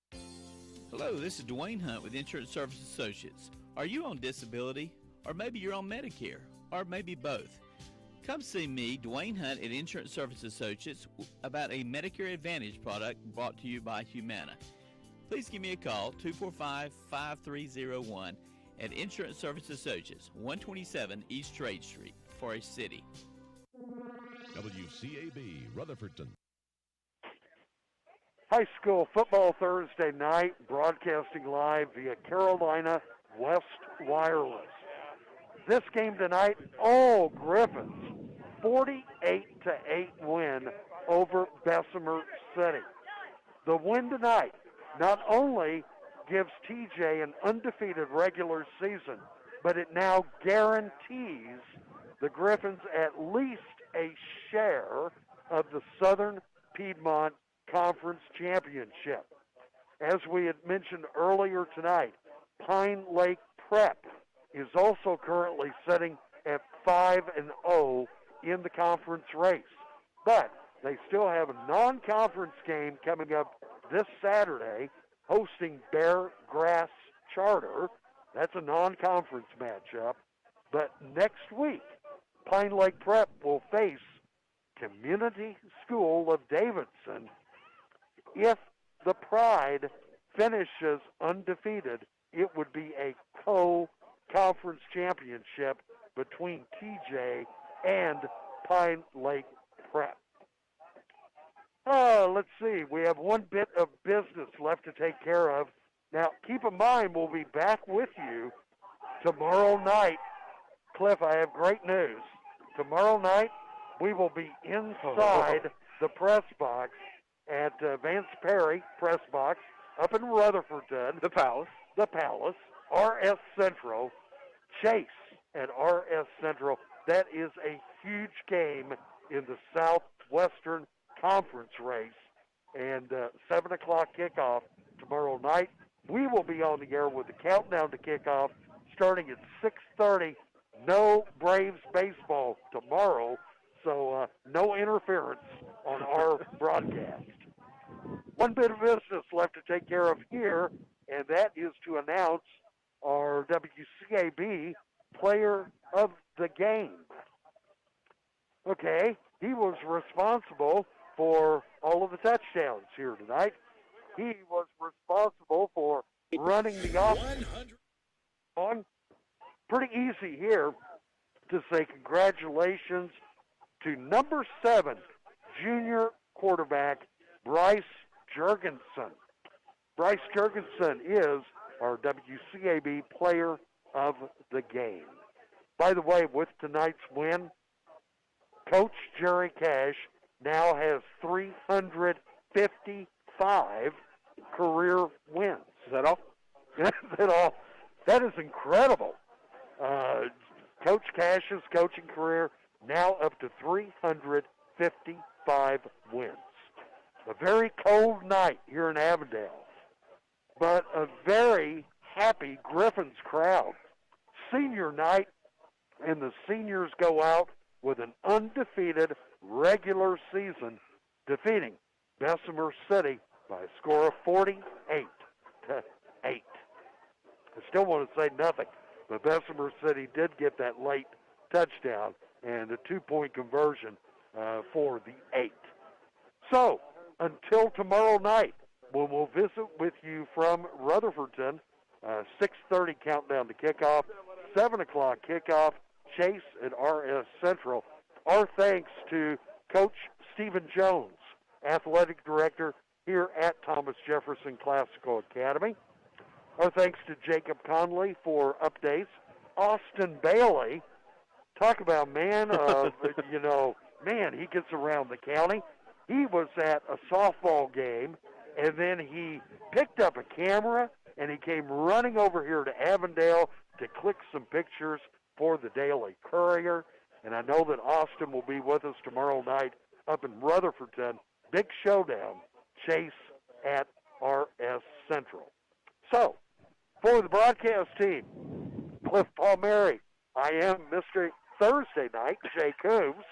Hello, this is Dwayne Hunt with Insurance Service Associates. Are you on disability? Or maybe you're on Medicare? Or maybe both? Come see me, Dwayne Hunt at Insurance Service Associates, about a Medicare Advantage product brought to you by Humana. Please give me a call, 245-5301 at Insurance Service Associates, 127 East Trade Street, Forest City. WCAB Rutherfordton. High School Football Thursday night, broadcasting live via Carolina West Wireless. This game tonight, all Griffins, 48-8 win over Bessemer City. The win tonight not only gives TJ an undefeated regular season, but it now guarantees the Griffins at least a share of the Southern Piedmont Conference Championship. As we had mentioned earlier tonight, Pine Lake Prep is also currently sitting at 5-0 in the conference race. But they still have a non-conference game coming up this Saturday, hosting Bear Grass Charter. That's a non-conference matchup. But next week, Pine Lake Prep will face Community School of Davidson. If the Pride finishes undefeated, it would be a co-conference championship between TJ and Pine Lake Prep. Let's see. We have one bit of business left to take care of. Now, keep in mind, we'll be back with you tomorrow night. Cliff, I have great news. Tomorrow night, we will be inside the press box at Vance Perry Press Box up in Rutherfordton. The Palace. RS Central. Chase at RS Central. That is a huge game in the Southwestern Conference race. and 7 o'clock kickoff tomorrow night. We will be on the air with the countdown to kickoff starting at 6:30. No Braves baseball tomorrow, so no interference on our broadcast. One bit of business left to take care of here, and that is to announce our WCAB player of the game. Okay, he was responsible for all of the touchdowns here tonight. He was responsible for running the offense. On pretty easy here to say congratulations to number 7 junior quarterback Bryce Jurgensen. Bryce Jurgensen is our WCAB player of the game. By the way, with tonight's win, Coach Jerry Cash now has 355 career wins. Is that all? Is that all? That is incredible. Coach Cash's coaching career now up to 355 wins. A very cold night here in Avondale, but a very happy Griffins crowd. Senior night, and the seniors go out with an undefeated regular season, defeating Bessemer City by a score of 48-8. I still want to say nothing, but Bessemer City did get that late touchdown and a 2-point conversion for the 8. So, until tomorrow night, when we'll visit with you from Rutherfordton, 6:30 countdown to kickoff, 7 o'clock kickoff, Chase at RS Central. Our thanks to Coach Stephen Jones, Athletic Director here at Thomas Jefferson Classical Academy. Our thanks to Jacob Conley for updates. Austin Bailey, talk about man of, man, he gets around the county. He was at a softball game, and then he picked up a camera, and he came running over here to Avondale to click some pictures for the Daily Courier. And I know that Austin will be with us tomorrow night up in Rutherfordton. Big showdown, Chase at RS Central. So, for the broadcast team, Cliff Palmieri, I am Mr. Thursday Night, Jay Coombs.